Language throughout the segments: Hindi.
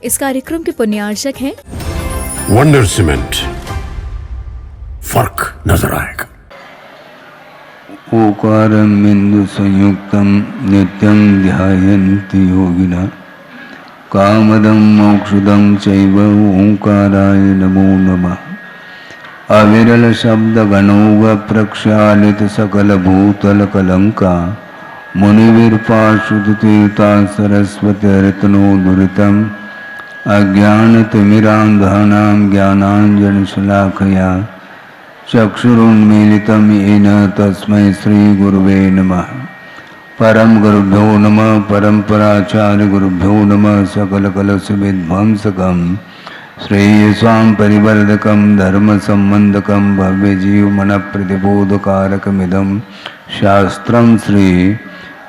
इस कार्यक्रम के पुण्यार्चक हैं वंडर सीमेंट। फर्क नजर आएगा। ओकारं बिंदु संयुक्तं नित्यं ध्यायन्ति योगिनः कामदं मोक्षदं चैव ओंकाराय नमो नमः। अविरल शब्द गणोग प्रक्षालित सकल भूतल कलंका मुनिवीरपार्षद तीर्था सरस्वती रत्नो दुरितम् अज्ञानतिमिरान्धानां ज्ञानाञ्जनशलाकया चक्षुरुन्मीलितं येन तस्मै श्रीगुरुवे नमः। परम गुरुभ्यो नमः। परम्पराचार्य गुरुभ्यो नमः। सकलकलशविध्वंसकं श्रेयसां परिवर्धकं धर्मसम्बन्धकं भव्यजीवमनप्रतिबोधकारकमिदं शास्त्रं श्री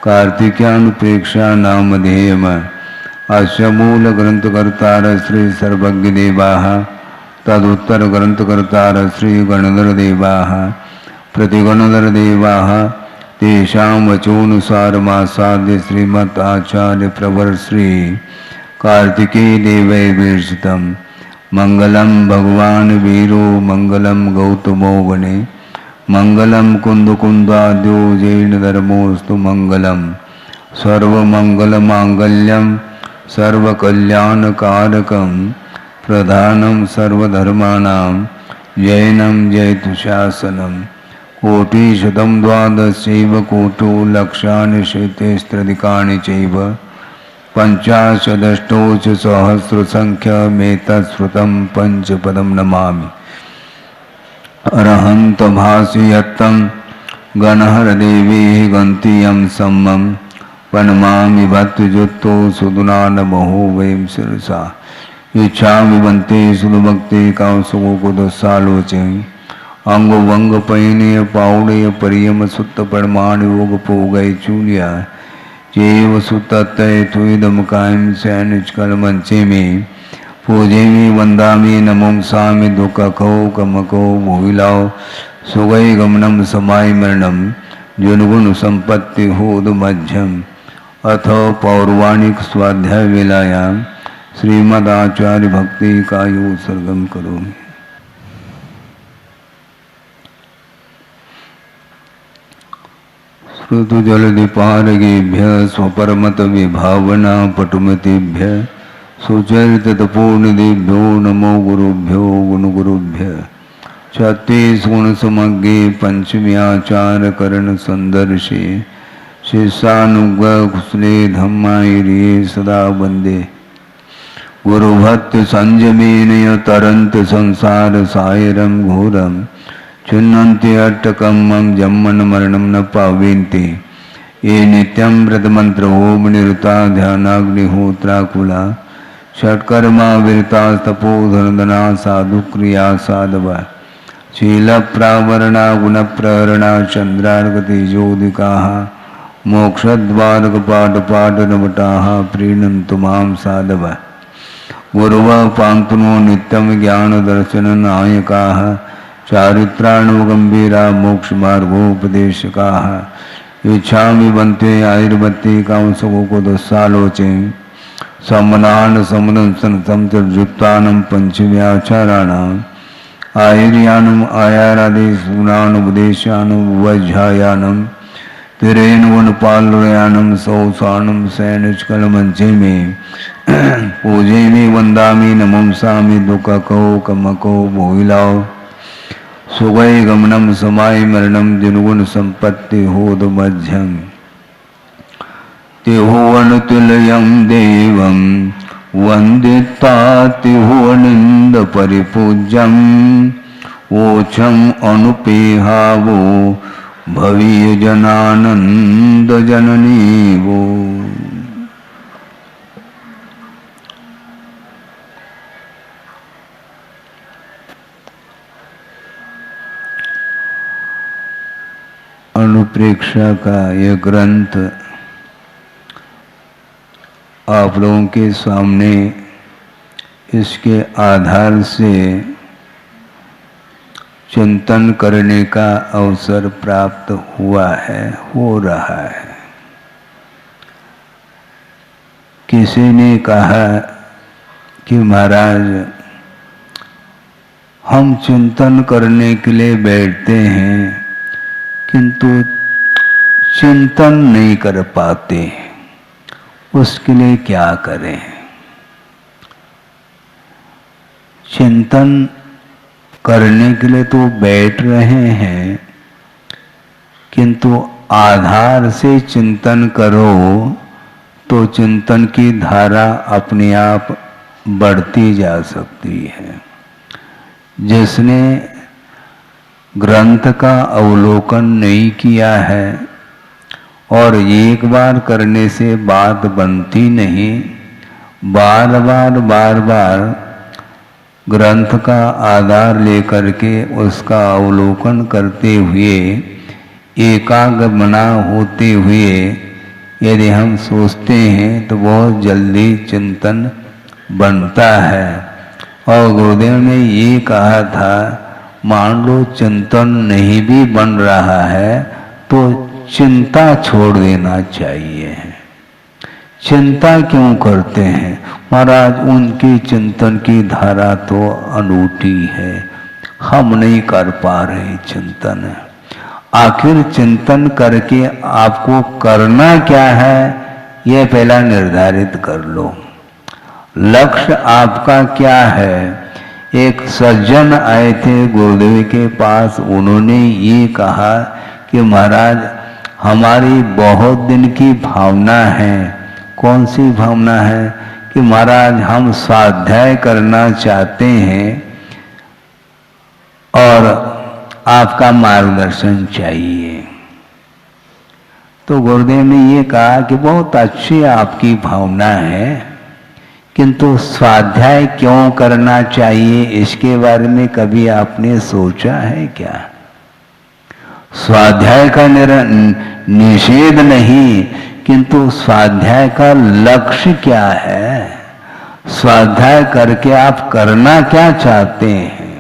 कार्तिकेयानुप्रेक्षा नामधेयम्। अस्य मूल ग्रंथकर्तार श्री सर्वज्ञदेवाः तदुत्तर ग्रंथकर्तार श्री गणधरदेवाः प्रतिगणधरदेवाः तेषां वचोनुसारमासाद्य श्रीमत् आचार्य प्रवर श्री कार्तिकेय देवै विरचितं मंगलम भगवान वीरो मंगलम गौतमो गणे मंगलम कुंदकुंदाद्यो जैन धर्मोस्तु मंगलम सर्वमंगलमांगल्यम सर्वकल्याणकारकं प्रधानं सर्वधर्माणां जैनं जयतुशासनं कोटिशतं द्वादशैव कोटो लक्षानि शतैस्त्र्यधिकानि चैव पञ्चाशदष्टोच सहस्रसङ्ख्यमेतत्श्रुतं पञ्चपदं नमामि। अरहन्तभासयत्तं गणहरदेवीः गन्तीयं सम्मं पनमामि भक्तजुत्तो सुदुनानमहो वैं शिरसा इच्छामि बन्ते सुदभक्ति कांसुकोदसालोचे अंगो वंग पैनीय पाउडय परियम सुत्त परमाण योग पोगय चूलिया जेव सुतत्तय तुइदम कायम सैनिचकल मंचे में पूजेमि वंदामि नमोंसामि दुःखको कमको मोहिलाओ सुगै गमनम समाय मरणम जुनगुण संपत्ति होद मध्यम। अथ पौर्वाणिक स्वाध्याय वेलायां श्रीमदाचार्य भक्ति का यो सर्गम करोमि। श्रुतु जलधिपारगेभ्य स्वपरमत विभावना पटुमतेभ्य सुचरित तपोनिधिभ्यो नमो गुरुभ्यो गुणगुरुभ्य। छत्तीस गुण समग्रे पंचम्याचार करण संदर्शे शिष्यानुग्रह कुशले धम्मायिरे सदा वंदे। गुरुभक्त संयमेन तरंत संसार सायरम घोरम छिन्नन्ति अट्टकं मम जम्मन मरणं न पावेन्ति। ये नित्यं व्रतमंत्र ओम निरुता ध्यानाग्निहोत्राकुला षट्कर्मा विरता तपोधनदना साधुक्रिया साधवा शील प्रावरणा गुण प्रहरणा चंद्रार्गतेजोदिकाः मोक्षद्वारक पाठ पाठ नवटाः प्रीणन्तु मां साधव। गुरुव पांतुनो नित्यं ज्ञान दर्शन नायकाः चारित्राणुगंभीरा मोक्ष मार्गोपदेशकाः इच्छामि बन्ते आयुर्वत्ति कांसकोदसालोचे सम्मनान समदंसन समचर्युक्तानं पंचव्याचाराणाम् आयुर्यानम आयारादेशुनानुपदेशानुम वज्रायानम तिरेन वनपालयानम सौसानम सैनिचकल मंचे में पूजे में वंदामि नमंसामि दुःखको कमको मोहिलाओ सुगै गमनम समाय मरणम जिनुगुण संपत्ति होद मध्यम। तिहुवनुतुल्यं देवं वंदितातिहुवनिंद परिपूज्यं ओछम अनुपेहावो भवीय जनानंद जननी वो। अनुप्रेक्षा का यह ग्रंथ आप लोगों के सामने इसके आधार से चिंतन करने का अवसर प्राप्त हुआ है, हो रहा है। किसी ने कहा कि महाराज हम चिंतन करने के लिए बैठते हैं किंतु चिंतन नहीं कर पाते, उसके लिए क्या करें? चिंतन करने के लिए तो बैठ रहे हैं किंतु आधार से चिंतन करो तो चिंतन की धारा अपने आप बढ़ती जा सकती है। जिसने ग्रंथ का अवलोकन नहीं किया है और एक बार करने से बात बनती नहीं, बार बार ग्रंथ का आधार लेकर के उसका अवलोकन करते हुए एकाग्र मना होते हुए यदि हम सोचते हैं तो बहुत जल्दी चिंतन बनता है। और गुरुदेव ने ये कहा था, मान लो चिंतन नहीं भी बन रहा है तो चिंता छोड़ देना चाहिए। चिंता क्यों करते हैं महाराज? उनकी चिंतन की धारा तो अनूठी है, हम नहीं कर पा रहे चिंतन। आखिर चिंतन करके आपको करना क्या है यह पहला निर्धारित कर लो। लक्ष्य आपका क्या है? एक सज्जन आए थे गुरुदेव के पास, उन्होंने ये कहा कि महाराज हमारी बहुत दिन की भावना है। कौन सी भावना है? कि महाराज हम स्वाध्याय करना चाहते हैं और आपका मार्गदर्शन चाहिए। तो गुरुदेव ने ये कहा कि बहुत अच्छी आपकी भावना है किंतु स्वाध्याय क्यों करना चाहिए इसके बारे में कभी आपने सोचा है क्या? स्वाध्याय का निषेध नहीं किंतु स्वाध्याय का लक्ष्य क्या है? स्वाध्याय करके आप करना क्या चाहते हैं?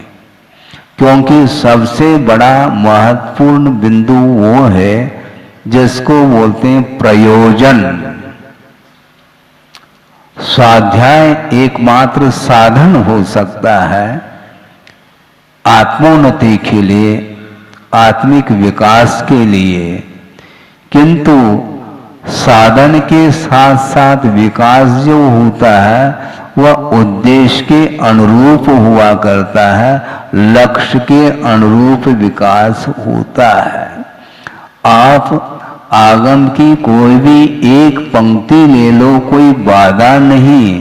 क्योंकि सबसे बड़ा महत्वपूर्ण बिंदु वो है जिसको बोलते हैं प्रयोजन। स्वाध्याय एकमात्र साधन हो सकता है आत्मोन्नति के लिए, आत्मिक विकास के लिए, किंतु साधन के साथ साथ विकास जो होता है वह उद्देश्य के अनुरूप हुआ करता है, लक्ष्य के अनुरूप विकास होता है। आप आगम की कोई भी एक पंक्ति ले लो, कोई बाधा नहीं।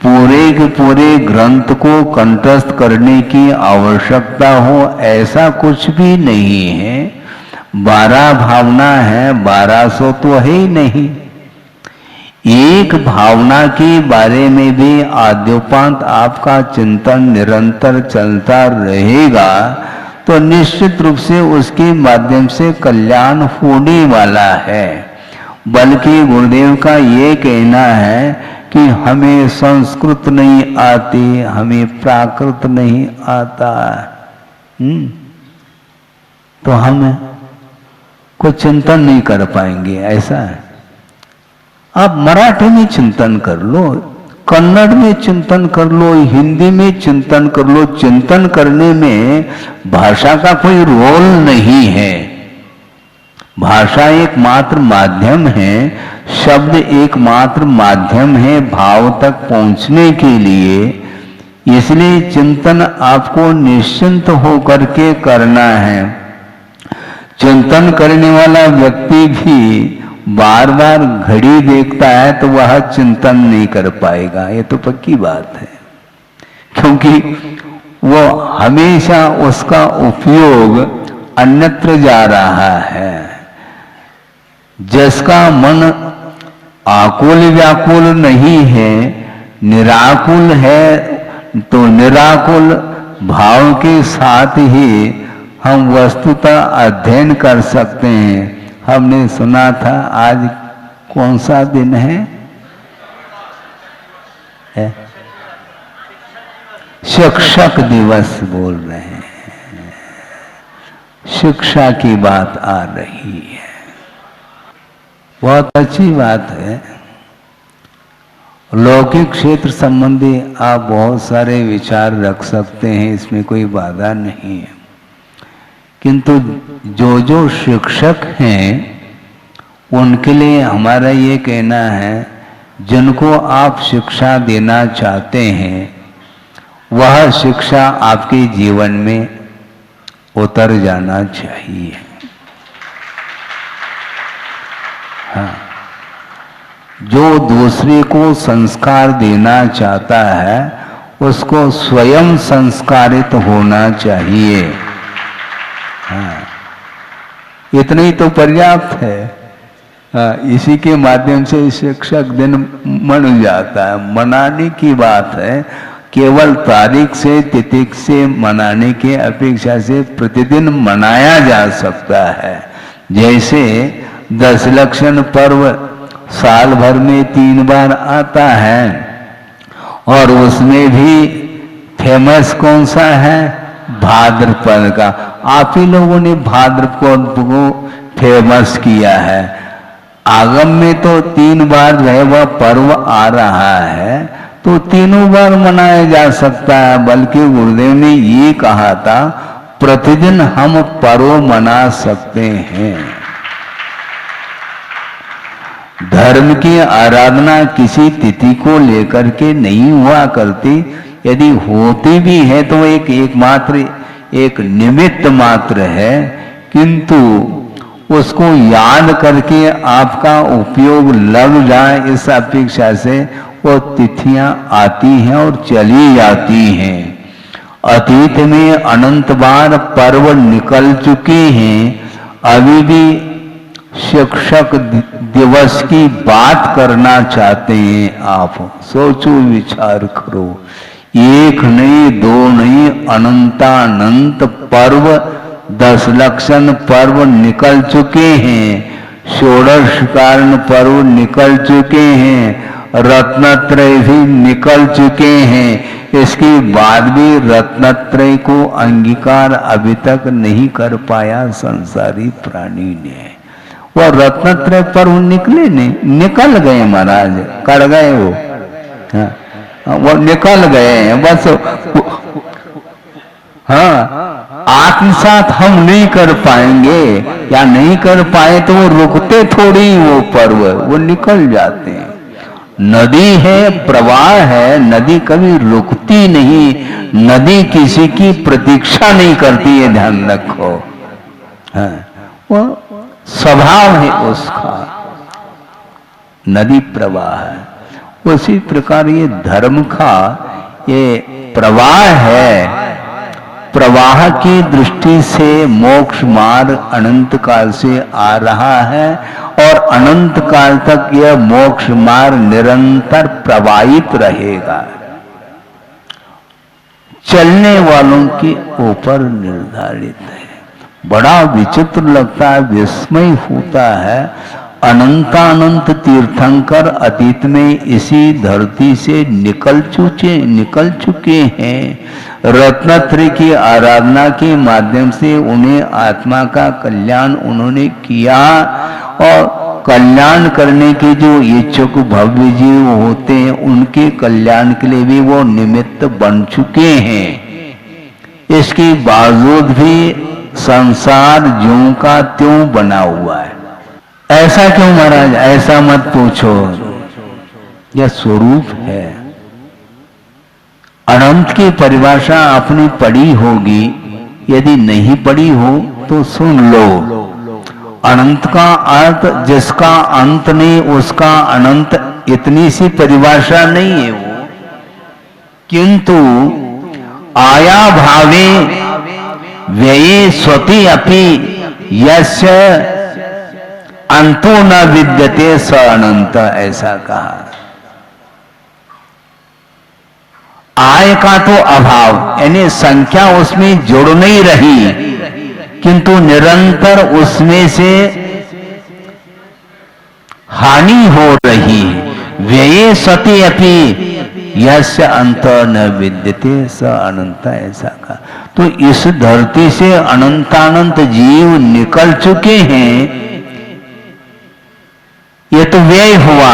पूरे के पूरे ग्रंथ को कंठस्थ करने की आवश्यकता हो ऐसा कुछ भी नहीं है। 12 भावना है, 1200 तो है ही नहीं। एक भावना के बारे में भी आद्योपांत आपका चिंतन निरंतर चलता रहेगा तो निश्चित रूप से उसके माध्यम से कल्याण होने वाला है। बल्कि गुरुदेव का ये कहना है कि हमें संस्कृत नहीं आती, हमें प्राकृत नहीं आता, तो हम कोई चिंतन नहीं कर पाएंगे, ऐसा है। आप मराठी में चिंतन कर लो, कन्नड़ में चिंतन कर लो, हिंदी में चिंतन कर लो। चिंतन करने में भाषा का कोई रोल नहीं है। भाषा एकमात्र माध्यम है, शब्द एकमात्र माध्यम है भाव तक पहुंचने के लिए। इसलिए चिंतन आपको निश्चिंत होकर के करना है। चिंतन करने वाला व्यक्ति भी बार बार घड़ी देखता है तो वह चिंतन नहीं कर पाएगा, ये तो पक्की बात है। क्योंकि वो हमेशा उसका उपयोग अन्यत्र जा रहा है। जिसका मन आकुल व्याकुल नहीं है, निराकुल है, तो निराकुल भाव के साथ ही हम वस्तुतः अध्ययन कर सकते हैं। हमने सुना था आज कौन सा दिन है? शिक्षक दिवस बोल रहे हैं। शिक्षा की बात आ रही है, बहुत अच्छी बात है। लौकिक क्षेत्र संबंधी आप बहुत सारे विचार रख सकते हैं, इसमें कोई बाधा नहीं है, किंतु जो जो शिक्षक हैं उनके लिए हमारा ये कहना है, जिनको आप शिक्षा देना चाहते हैं वह शिक्षा आपके जीवन में उतर जाना चाहिए। हाँ, जो दूसरे को संस्कार देना चाहता है उसको स्वयं संस्कारित होना चाहिए। हाँ, इतना ही तो पर्याप्त है। हाँ, इसी के माध्यम से शिक्षक दिन मन जाता है। मनाने की बात है, केवल तारीख से तिथि से मनाने की अपेक्षा से प्रतिदिन मनाया जा सकता है। जैसे दशलक्षण पर्व साल भर में 3 बार आता है और उसमें भी फेमस कौन सा है? भाद्रपद का। आप ही लोगों ने भाद्रपद को फेमस किया है। आगम में तो 3 बार जो है वह पर्व आ रहा है, तो तीनों बार मनाया जा सकता है। बल्कि गुरुदेव ने ये कहा था, प्रतिदिन हम पर्व मना सकते हैं। धर्म की आराधना किसी तिथि को लेकर के नहीं हुआ करती। यदि होती भी है तो एकमात्र एक निमित्त मात्र है, किंतु उसको याद करके आपका उपयोग लग जाए इस अपेक्षा से वो तिथियां आती हैं और चली जाती हैं। अतीत में अनंत बार पर्व निकल चुके हैं, अभी भी शिक्षक दिवस की बात करना चाहते हैं। आप सोचो, विचार करो। 1 नहीं, 2 नहीं, अनंतानंत पर्व, दशलक्षण पर्व निकल चुके हैं, षोडश कारण पर्व निकल चुके हैं, रत्नत्रय भी निकल चुके हैं। इसके बाद भी रत्नत्रय को अंगीकार अभी तक नहीं कर पाया संसारी प्राणी ने। वो रत्नत्रय पर्व निकले नहीं, निकल गए महाराज, कर गए वो। हाँ, वो निकल गए हैं बस। हाँ, आत्मसात हम नहीं कर पाएंगे या नहीं कर पाए तो वो रुकते थोड़ी, वो पर्व वो निकल जाते हैं। नदी है, प्रवाह है, नदी कभी रुकती नहीं। नदी किसी की प्रतीक्षा नहीं करती है, ध्यान रखो। हाँ, वो स्वभाव है उसका, नदी प्रवाह है। उसी प्रकार ये धर्म का ये प्रवाह है। प्रवाह की दृष्टि से मोक्ष मार्ग अनंत काल से आ रहा है और अनंत काल तक यह मोक्ष मार्ग निरंतर प्रवाहित रहेगा। चलने वालों के ऊपर निर्धारित है। बड़ा विचित्र लगता है, विस्मय होता है। अनंतानंत तीर्थंकर अतीत में इसी धरती से निकल चुके हैं। रत्नत्रय की आराधना के माध्यम से उन्हें आत्मा का कल्याण उन्होंने किया और कल्याण करने के जो इच्छुक भव्य जीव होते हैं उनके कल्याण के लिए भी वो निमित्त बन चुके हैं। इसके बावजूद भी संसार ज्यों का त्यों बना हुआ है। ऐसा क्यों महाराज? ऐसा मत पूछो, यह स्वरूप है। अनंत की परिभाषा आपने पढ़ी होगी, यदि नहीं पढ़ी हो तो सुन लो। अनंत का अर्थ जिसका अंत नहीं उसका अनंत, इतनी सी परिभाषा नहीं है वो। किंतु आया भावे व्यये स्वति अपि यस्य अंतो न विद्यते स अनंत, ऐसा कहा। आय का तो अभाव, यानी संख्या उसमें जुड़ नहीं रही, किंतु निरंतर उसमें से हानि हो रही। व्यये सति अपि यस्य अंत न विद्यते स अनंत, ऐसा कहा। तो इस धरती से अनंतानंत जीव निकल चुके हैं, ये तो व्यय हुआ।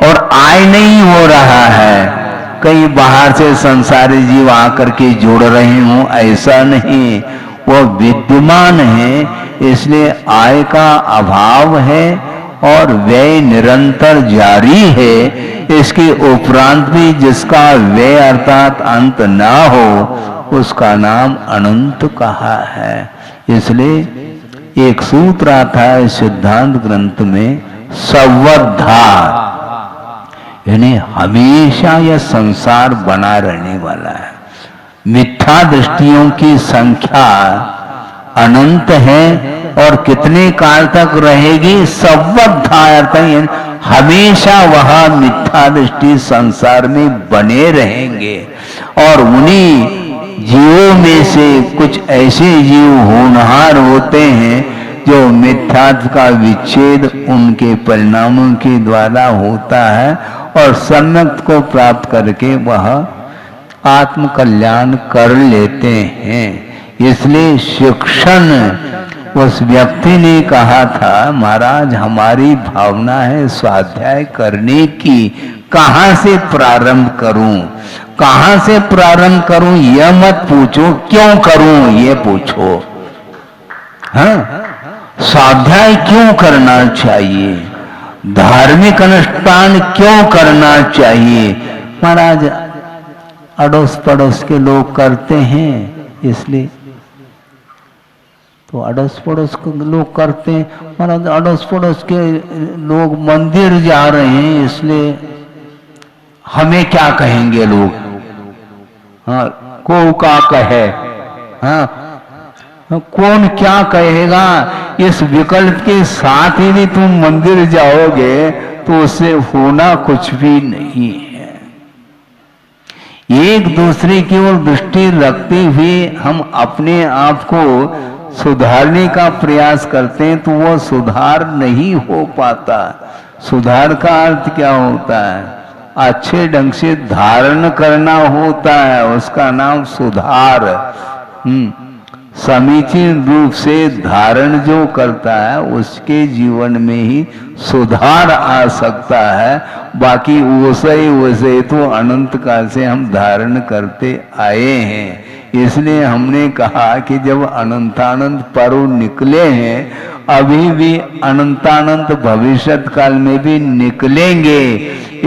और आय नहीं हो रहा है, कहीं बाहर से संसारी जीव आकर के जुड़ रहे हों, ऐसा नहीं, वो विद्यमान है, इसलिए आय का अभाव है और व्यय निरंतर जारी है। इसके उपरांत भी जिसका व्यय अर्थात अंत ना हो उसका नाम अनंत कहा है। इसलिए एक सूत्र आता है सिद्धांत ग्रंथ में, सर्वधा, यानी हमेशा यह संसार बना रहने वाला है। मिथ्या दृष्टियों की संख्या अनंत है और कितने काल तक रहेगी, सर्वथा हमेशा वह मिथ्या दृष्टि संसार में बने रहेंगे। और उन्हीं जीवों में से कुछ ऐसे जीव होनहार होते हैं जो मिथ्यात्व का विच्छेद उनके परिणामों के द्वारा होता है और सम्यक को प्राप्त करके वह आत्म कल्याण कर लेते हैं। इसलिए शिक्षण, उस व्यक्ति ने कहा था, महाराज हमारी भावना है स्वाध्याय करने की, कहाँ से प्रारंभ करूं, कहाँ से प्रारंभ करूं, यह मत पूछो, क्यों करूं ये पूछो। हाँ, स्वाध्याय क्यों करना चाहिए, धार्मिक अनुष्ठान क्यों करना चाहिए। महाराज अड़ोस पड़ोस के लोग करते हैं इसलिए, तो अड़ोस पड़ोस के लोग करते हैं, महाराज अड़ोस पड़ोस के लोग मंदिर जा रहे हैं इसलिए हमें क्या कहेंगे लोग। हाँ, को का कहे, हाँ कौन क्या कहेगा, इस विकल्प के साथ ही नहीं तुम मंदिर जाओगे तो उससे होना कुछ भी नहीं है। एक दूसरे की ओर दृष्टि रखते हुए हम अपने आप को सुधारने का प्रयास करते हैं तो वो सुधार नहीं हो पाता। सुधार का अर्थ क्या होता है, अच्छे ढंग से धारण करना होता है, उसका नाम सुधार। समीचीन रूप से धारण जो करता है उसके जीवन में ही सुधार आ सकता है। बाकी वैसे तो अनंत काल से हम धारण करते आए हैं। इसलिए हमने कहा कि जब अनंतानंत पर्व निकले हैं, अभी भी अनंतानंत भविष्यत काल में भी निकलेंगे।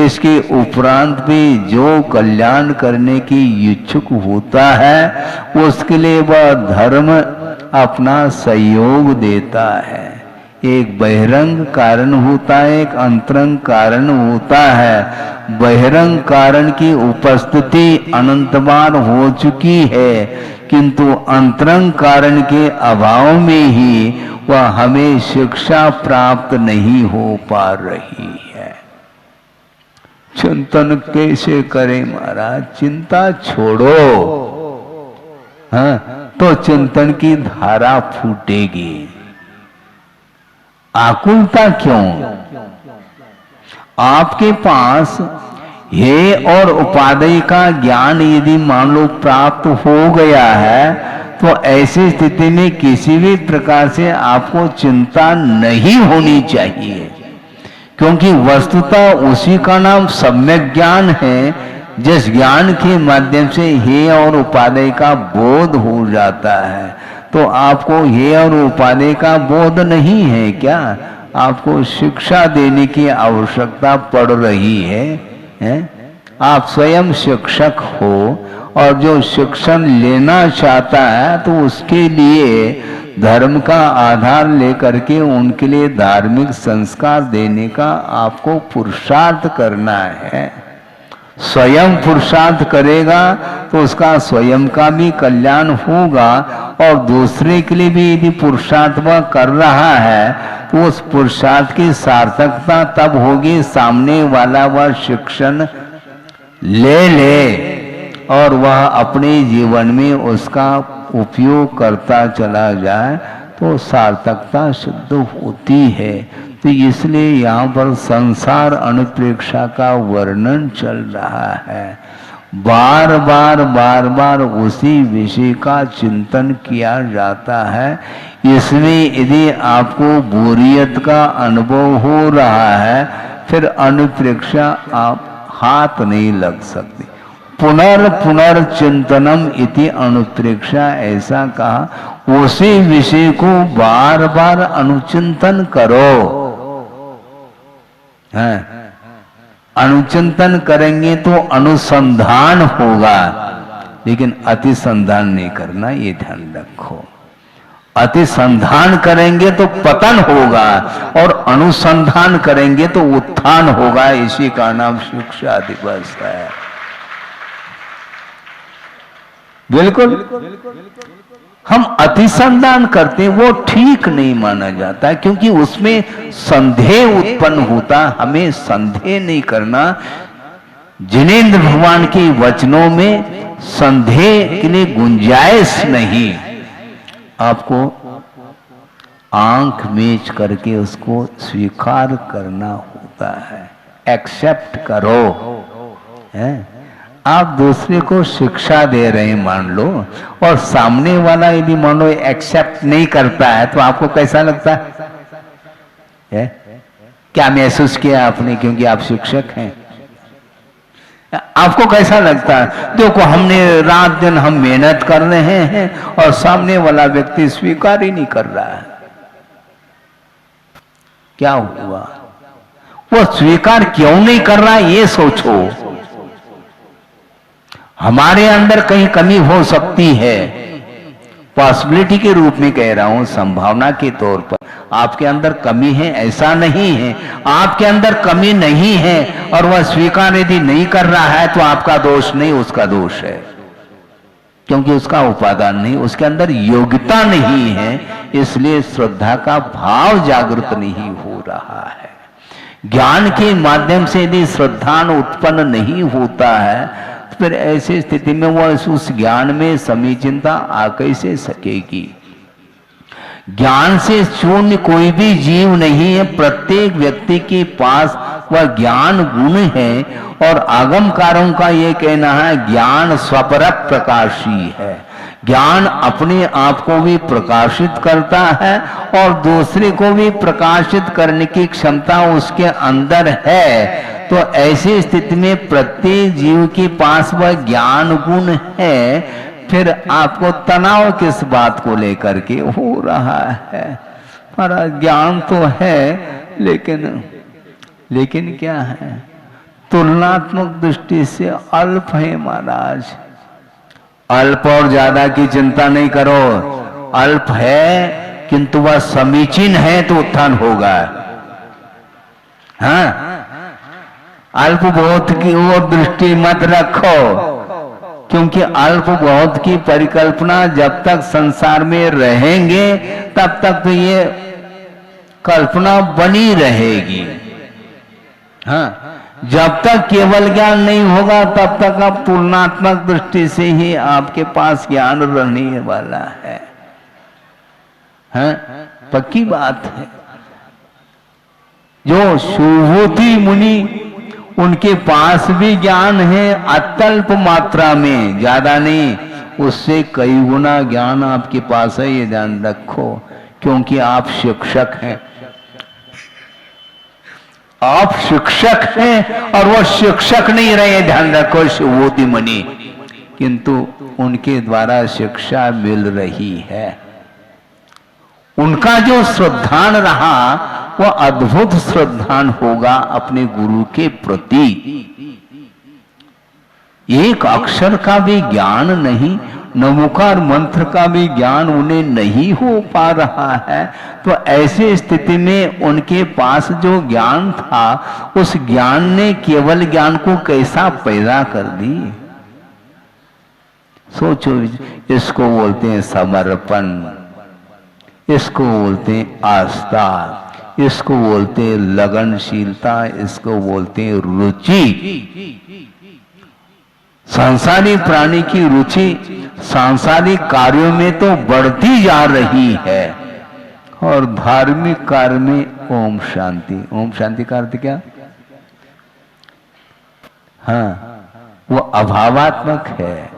इसके उपरांत भी जो कल्याण करने की इच्छुक होता है उसके लिए वह धर्म अपना सहयोग देता है। एक बहिरंग कारण होता है, एक अंतरंग कारण होता है। बहिरंग कारण की उपस्थिति अनंत बार हो चुकी है, किंतु अंतरंग कारण के अभाव में ही वह हमें शिक्षा प्राप्त नहीं हो पा रही है। चिंतन कैसे करें महाराज, चिंता छोड़ो, हाँ तो चिंतन की धारा फूटेगी। आकुलता क्यों? आपके पास हे और उपादेय का ज्ञान यदि मान लो प्राप्त हो गया है तो ऐसी स्थिति में किसी भी प्रकार से आपको चिंता नहीं होनी चाहिए, क्योंकि वस्तुतः उसी का नाम सम्यक ज्ञान है जिस ज्ञान के माध्यम से हे और उपादेय का बोध हो जाता है। तो आपको हे और उपादेय का बोध नहीं है क्या? आपको शिक्षा देने की आवश्यकता पड़ रही है? आप स्वयं शिक्षक हो और जो शिक्षण लेना चाहता है तो उसके लिए धर्म का आधार लेकर के उनके लिए धार्मिक संस्कार देने का आपको पुरुषार्थ करना है। स्वयं पुरुषार्थ करेगा तो उसका स्वयं का भी कल्याण होगा और दूसरे के लिए भी यदि पुरुषार्थ वह कर रहा है तो उस पुरुषार्थ की सार्थकता तब होगी सामने वाला वह शिक्षण ले और वह अपने जीवन में उसका उपयोग करता चला जाए तो सार्थकता सिद्ध होती है। तो इसलिए यहाँ पर संसार अनुप्रेक्षा का वर्णन चल रहा है। बार बार उसी विषय का चिंतन किया जाता है। इसमें यदि आपको बोरियत का अनुभव हो रहा है फिर अनुप्रेक्षा आप हाथ नहीं लग सकती। पुनर्चिंतनम इति अनुप्रेक्षा, ऐसा कहा उसी विषय को बार बार अनुचिंतन करो। है अनुचिंतन करेंगे तो अनुसंधान होगा, लेकिन अतिसंधान नहीं करना, ये ध्यान रखो। अतिसंधान करेंगे तो पतन होगा और अनुसंधान करेंगे तो उत्थान होगा। इसी का नाम शिक्षा दिवस है। बिल्कुल हम अतिसंधान करते हैं, वो ठीक नहीं माना जाता, क्योंकि उसमें संदेह उत्पन्न होता। हमें संदेह नहीं करना। जिनेंद्र भगवान के वचनों में संदेह के लिए गुंजाइश नहीं। आपको आंख मीच करके उसको स्वीकार करना होता है। एक्सेप्ट करो। है आप दूसरे को शिक्षा दे रहे हैं मान लो, और सामने वाला यदि मान लो एक्सेप्ट नहीं करता है तो आपको कैसा लगता है? क्या महसूस किया आपने? क्योंकि आप शिक्षक हैं, आपको कैसा लगता है? देखो हमने रात दिन हम मेहनत कर रहे हैं और सामने वाला व्यक्ति स्वीकार ही नहीं कर रहा है। क्या हुआ? वो स्वीकार क्यों नहीं कर रहा है, ये सोचो। हमारे अंदर कहीं कमी हो सकती है, पॉसिबिलिटी के रूप में कह रहा हूं, संभावना के तौर पर। आपके अंदर कमी है ऐसा नहीं है, आपके अंदर कमी नहीं है और वह स्वीकार यदि नहीं कर रहा है तो आपका दोष नहीं, उसका दोष है। क्योंकि उसका उपादान नहीं, उसके अंदर योग्यता नहीं है, इसलिए श्रद्धा का भाव जागृत नहीं हो रहा है। ज्ञान के माध्यम से यदि श्रद्धा उत्पन्न नहीं होता है तो फिर ऐसी स्थिति में वह उस ज्ञान में समीचीनता आ कैसे सकेगी? ज्ञान से शून्य कोई भी जीव नहीं है। प्रत्येक व्यक्ति के पास वह ज्ञान गुण है, और आगमकारों का यह कहना है ज्ञान स्वपरक प्रकाशी है। ज्ञान अपने आप को भी प्रकाशित करता है और दूसरे को भी प्रकाशित करने की क्षमता उसके अंदर है। तो ऐसी स्थिति में प्रत्येक जीव के पास वह ज्ञान गुण है, फिर आपको तनाव किस बात को लेकर के हो रहा है? पर ज्ञान तो है, लेकिन क्या है? तुलनात्मक दृष्टि से अल्प है महाराज। अल्प और ज्यादा की चिंता नहीं करो। अल्प है किंतु वह समीचीन है तो उत्थान होगा। हाँ, अल्प बहुत की ओर दृष्टि मत रखो, क्योंकि अल्प बहुत की परिकल्पना जब तक संसार में रहेंगे तब तक तो ये कल्पना बनी रहेगी। हाँ, जब तक केवल ज्ञान नहीं होगा तब तक आप तुलनात्मक दृष्टि से ही आपके पास ज्ञान रहने वाला है। हाँ, पक्की बात है। जो सुभूति मुनि, उनके पास भी ज्ञान है, अत्यल्प मात्रा में, ज्यादा नहीं, उससे कई गुना ज्ञान आपके पास है, ये ध्यान रखो। क्योंकि आप शिक्षक हैं, आप शिक्षक हैं और वो शिक्षक नहीं रहे, ध्यान रखो, सुबोधि मुनि, किंतु उनके द्वारा शिक्षा मिल रही है। उनका जो श्रद्धान रहा वह अद्भुत श्रद्धान होगा अपने गुरु के प्रति। एक अक्षर का भी ज्ञान नहीं, नमोकार मंत्र का भी ज्ञान उन्हें नहीं हो पा रहा है, तो ऐसी स्थिति में उनके पास जो ज्ञान था उस ज्ञान ने केवल ज्ञान को कैसा पैदा कर दी। सोचो, इसको बोलते हैं समर्पण, इसको बोलते हैं आस्था, इसको बोलते हैं लगनशीलता, इसको बोलते हैं रुचि। सांसारिक प्राणी की रुचि सांसारिक कार्यों में तो बढ़ती जा रही है, और धार्मिक कार्य में ओम शांति। ओम शांति का अर्थ क्या? हाँ, वो अभावात्मक है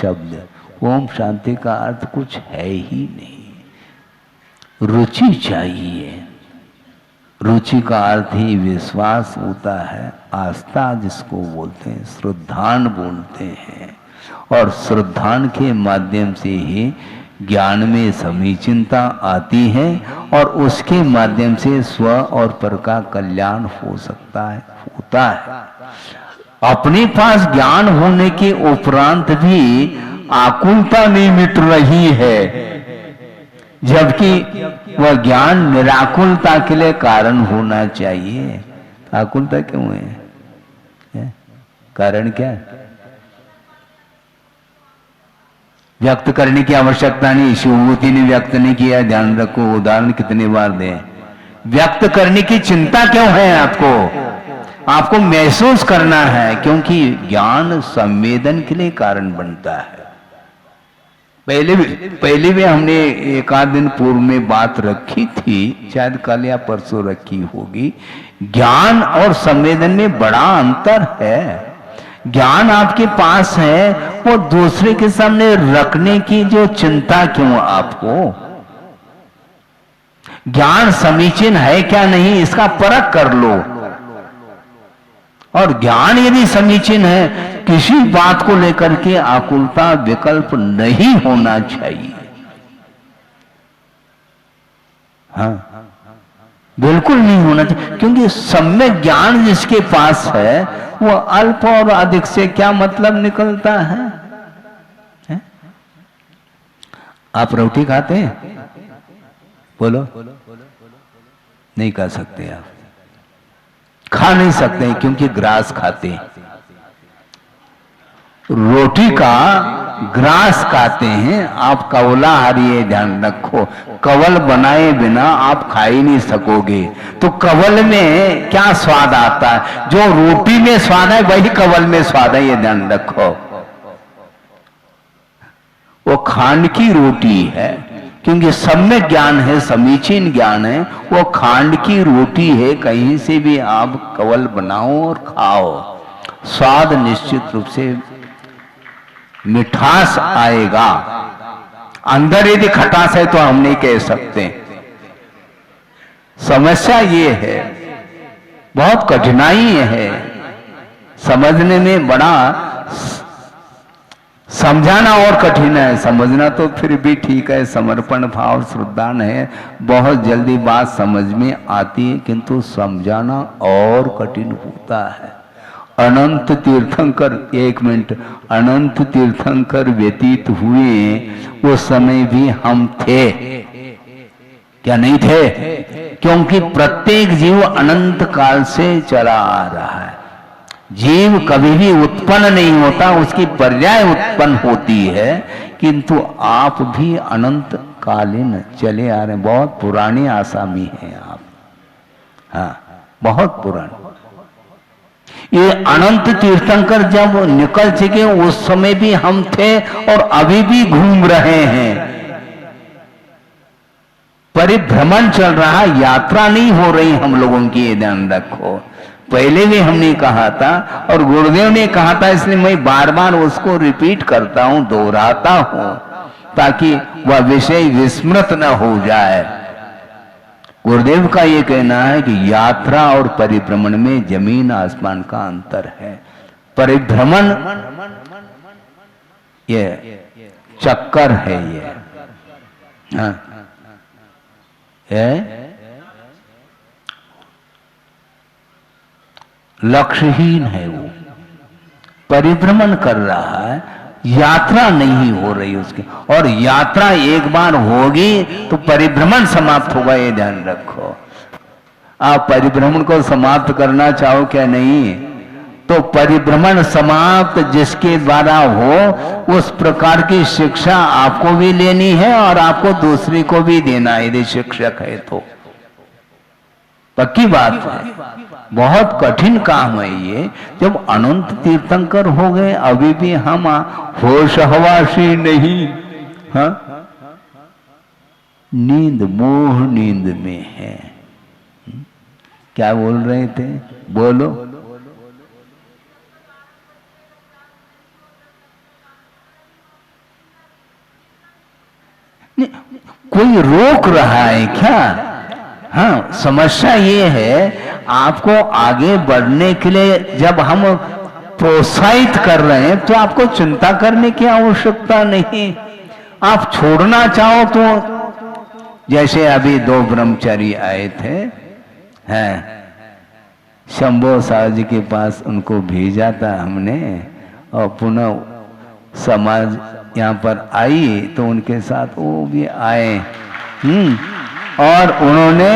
शब्द। ओम शांति का अर्थ कुछ है ही नहीं। रुचि चाहिए, रुचि का अर्थ ही विश्वास होता है, आस्था जिसको बोलते हैं, श्रद्धान बोलते हैं। और श्रद्धान के माध्यम से ही ज्ञान में समीचीनता आती है और उसके माध्यम से स्व और पर का कल्याण हो सकता है, होता है। अपने पास ज्ञान होने के उपरांत भी आकुलता नहीं मिट रही है, जबकि वह ज्ञान निराकुलता के लिए कारण होना चाहिए। आकुलता क्यों है? कारण क्या है? व्यक्त करने की आवश्यकता नहीं, शिवभूति ने व्यक्त नहीं किया, ध्यान रखो। उदाहरण कितनी बार दें? व्यक्त करने की चिंता क्यों है आपको? आपको महसूस करना है, क्योंकि ज्ञान संवेदन के लिए कारण बनता है। पहले भी हमने एक आध दिन पूर्व में बात रखी थी, शायद कल या परसों रखी होगी। ज्ञान और संवेदन में बड़ा अंतर है। ज्ञान आपके पास है, वो दूसरे के सामने रखने की जो चिंता क्यों आपको? ज्ञान समीचीन है क्या नहीं, इसका परख कर लो। और ज्ञान यदि समीचीन है, किसी बात को लेकर के आकुलता विकल्प नहीं होना चाहिए। हाँ, बिल्कुल नहीं होना चाहिए, क्योंकि सम्यक ज्ञान जिसके पास है वो अल्प और अधिक से क्या मतलब निकलता है? आप रोटी खाते हैं? बोलो। नहीं खा सकते, आप खा नहीं सकते क्योंकि ग्रास खाते हैं। रोटी का ग्रास खाते हैं, आप कवलाहारी है, ध्यान रखो। कवल बनाए बिना आप खा ही नहीं सकोगे। तो कवल में क्या स्वाद आता है? जो रोटी में स्वाद है वही कवल में स्वाद है, ये ध्यान रखो। वो खांड की रोटी है, क्योंकि सम्यक ज्ञान है, समीचीन ज्ञान है, वो खांड की रोटी है। कहीं से भी आप कवल बनाओ और खाओ, स्वाद निश्चित रूप से मिठास आएगा। अंदर यदि खटास है तो हम नहीं कह सकते। समस्या ये है, बहुत कठिनाई है समझने में, बड़ा समझाना और कठिन है। समझना तो फिर भी ठीक है, समर्पण भाव श्रद्धान है, बहुत जल्दी बात समझ में आती है, किंतु समझाना और कठिन होता है। अनंत तीर्थंकर, एक मिनट, अनंत तीर्थंकर व्यतीत हुए, उस समय भी हम थे क्या नहीं थे? क्योंकि प्रत्येक जीव अनंत काल से चला आ रहा है। जीव कभी भी उत्पन्न नहीं होता, उसकी पर्याय उत्पन्न होती है, किंतु आप भी अनंत कालीन चले आ रहे हैं। बहुत पुरानी आसामी हैं आप, हाँ, बहुत पुरानी। ये अनंत तीर्थंकर जब निकल चुके उस समय भी हम थे और अभी भी घूम रहे हैं। परिभ्रमण चल रहा, यात्रा नहीं हो रही हम लोगों की, ये ध्यान रखो। पहले भी हमने कहा था और गुरुदेव ने कहा था, इसलिए मैं बार बार उसको रिपीट करता हूं, दोहराता हूं, ताकि वह विषय विस्मृत न हो जाए। गुरुदेव का ये कहना है कि यात्रा और परिभ्रमण में जमीन आसमान का अंतर है। परिभ्रमण ये चक्कर है, ये हाँ, है लक्ष्यहीन है। वो परिभ्रमण कर रहा है, यात्रा नहीं हो रही उसकी। और यात्रा एक बार होगी तो परिभ्रमण समाप्त होगा, ये ध्यान रखो। आप परिभ्रमण को समाप्त करना चाहो क्या? नहीं। तो परिभ्रमण समाप्त जिसके द्वारा हो, उस प्रकार की शिक्षा आपको भी लेनी है और आपको दूसरे को भी देना है, यदि शिक्षक है तो। पक्की बात है, बहुत कठिन काम है ये। जब अनंत तीर्थंकर हो गए, अभी भी हम होश हवासी नहीं, हाँ, नींद, मोह नींद में है। क्या बोल रहे थे? बोलो। कोई रोक रहा है क्या? हाँ, समस्या ये है आपको आगे बढ़ने के लिए जब हम प्रोत्साहित कर रहे हैं तो आपको चिंता करने की आवश्यकता नहीं। आप छोड़ना चाहो तो, जैसे अभी 2 ब्रह्मचारी आए थे, हैं शंभो साहब जी के पास, उनको भेजा था हमने और पुनः समाज यहाँ पर आई तो उनके साथ वो भी आए। और उन्होंने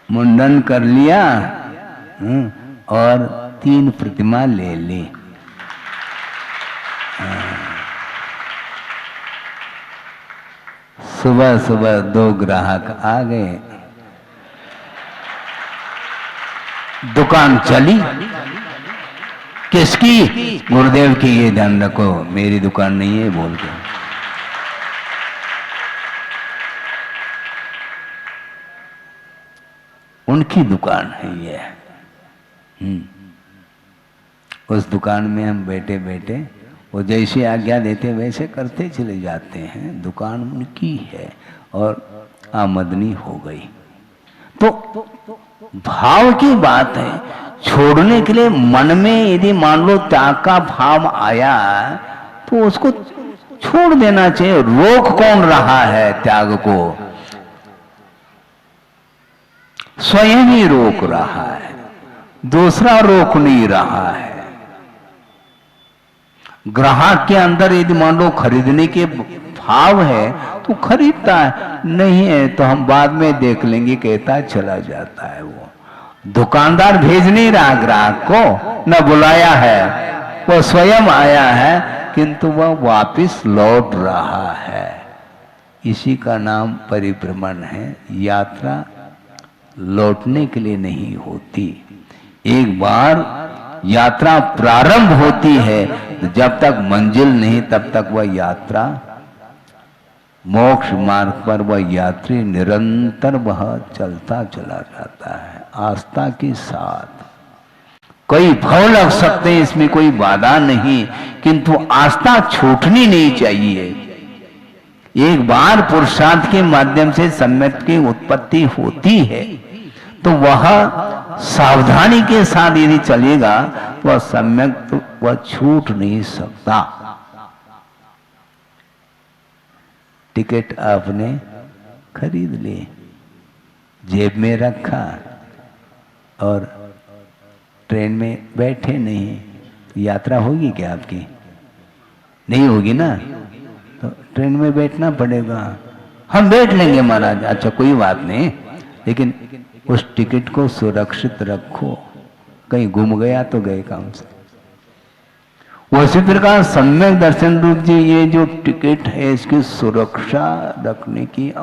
मुंडन कर लिया और 3 प्रतिमा ले ली। सुबह सुबह 2 ग्राहक आ गए, दुकान चली। किसकी? गुरुदेव की। ये ध्यान रखो, मेरी दुकान नहीं है बोल के। उनकी दुकान है ये। उस दुकान में हम बैठे बैठे वो जैसे आज्ञा देते वैसे करते चले जाते हैं। दुकान उनकी है और आमदनी हो गई। तो भाव की बात है। छोड़ने के लिए मन में यदि मान लो त्याग का भाव आया तो उसको छोड़ देना चाहिए। रोक कौन रहा है त्याग को? स्वयं ही रोक रहा है, दूसरा रोक नहीं रहा है। ग्राहक के अंदर यदि मान लो खरीदने के भाव है तो खरीदता है, नहीं है तो हम बाद में देख लेंगे कहता चला जाता है। वो दुकानदार भेज नहीं रहा ग्राहक को, न बुलाया है, वो स्वयं आया है, किंतु वह वापस लौट रहा है। इसी का नाम परिभ्रमण है। यात्रा लौटने के लिए नहीं होती। एक बार यात्रा प्रारंभ होती है तो जब तक मंजिल नहीं तब तक वह यात्रा, मोक्ष मार्ग पर वह यात्री निरंतर वह चलता चला जाता है आस्था के साथ। कई भव लग सकते हैं, इसमें कोई बाधा नहीं, किंतु आस्था छूटनी नहीं चाहिए। एक बार पुरुषार्थ के माध्यम से सम्यक की उत्पत्ति होती है तो वह सावधानी के साथ यदि चलेगा तो वह सम्यक तो वह छूट नहीं सकता। टिकट आपने खरीद ली, जेब में रखा और ट्रेन में बैठे नहीं, तो यात्रा होगी क्या आपकी? नहीं होगी ना। तो ट्रेन में बैठना पड़ेगा। हम बैठ लेंगे महाराज, अच्छा कोई बात नहीं, लेकिन उस टिकट को सुरक्षित रखो, कहीं गुम गया तो गए काम से। उसी प्रकार सम्यक दर्शन रूप जी ये जो टिकट है इसकी सुरक्षा रखने की,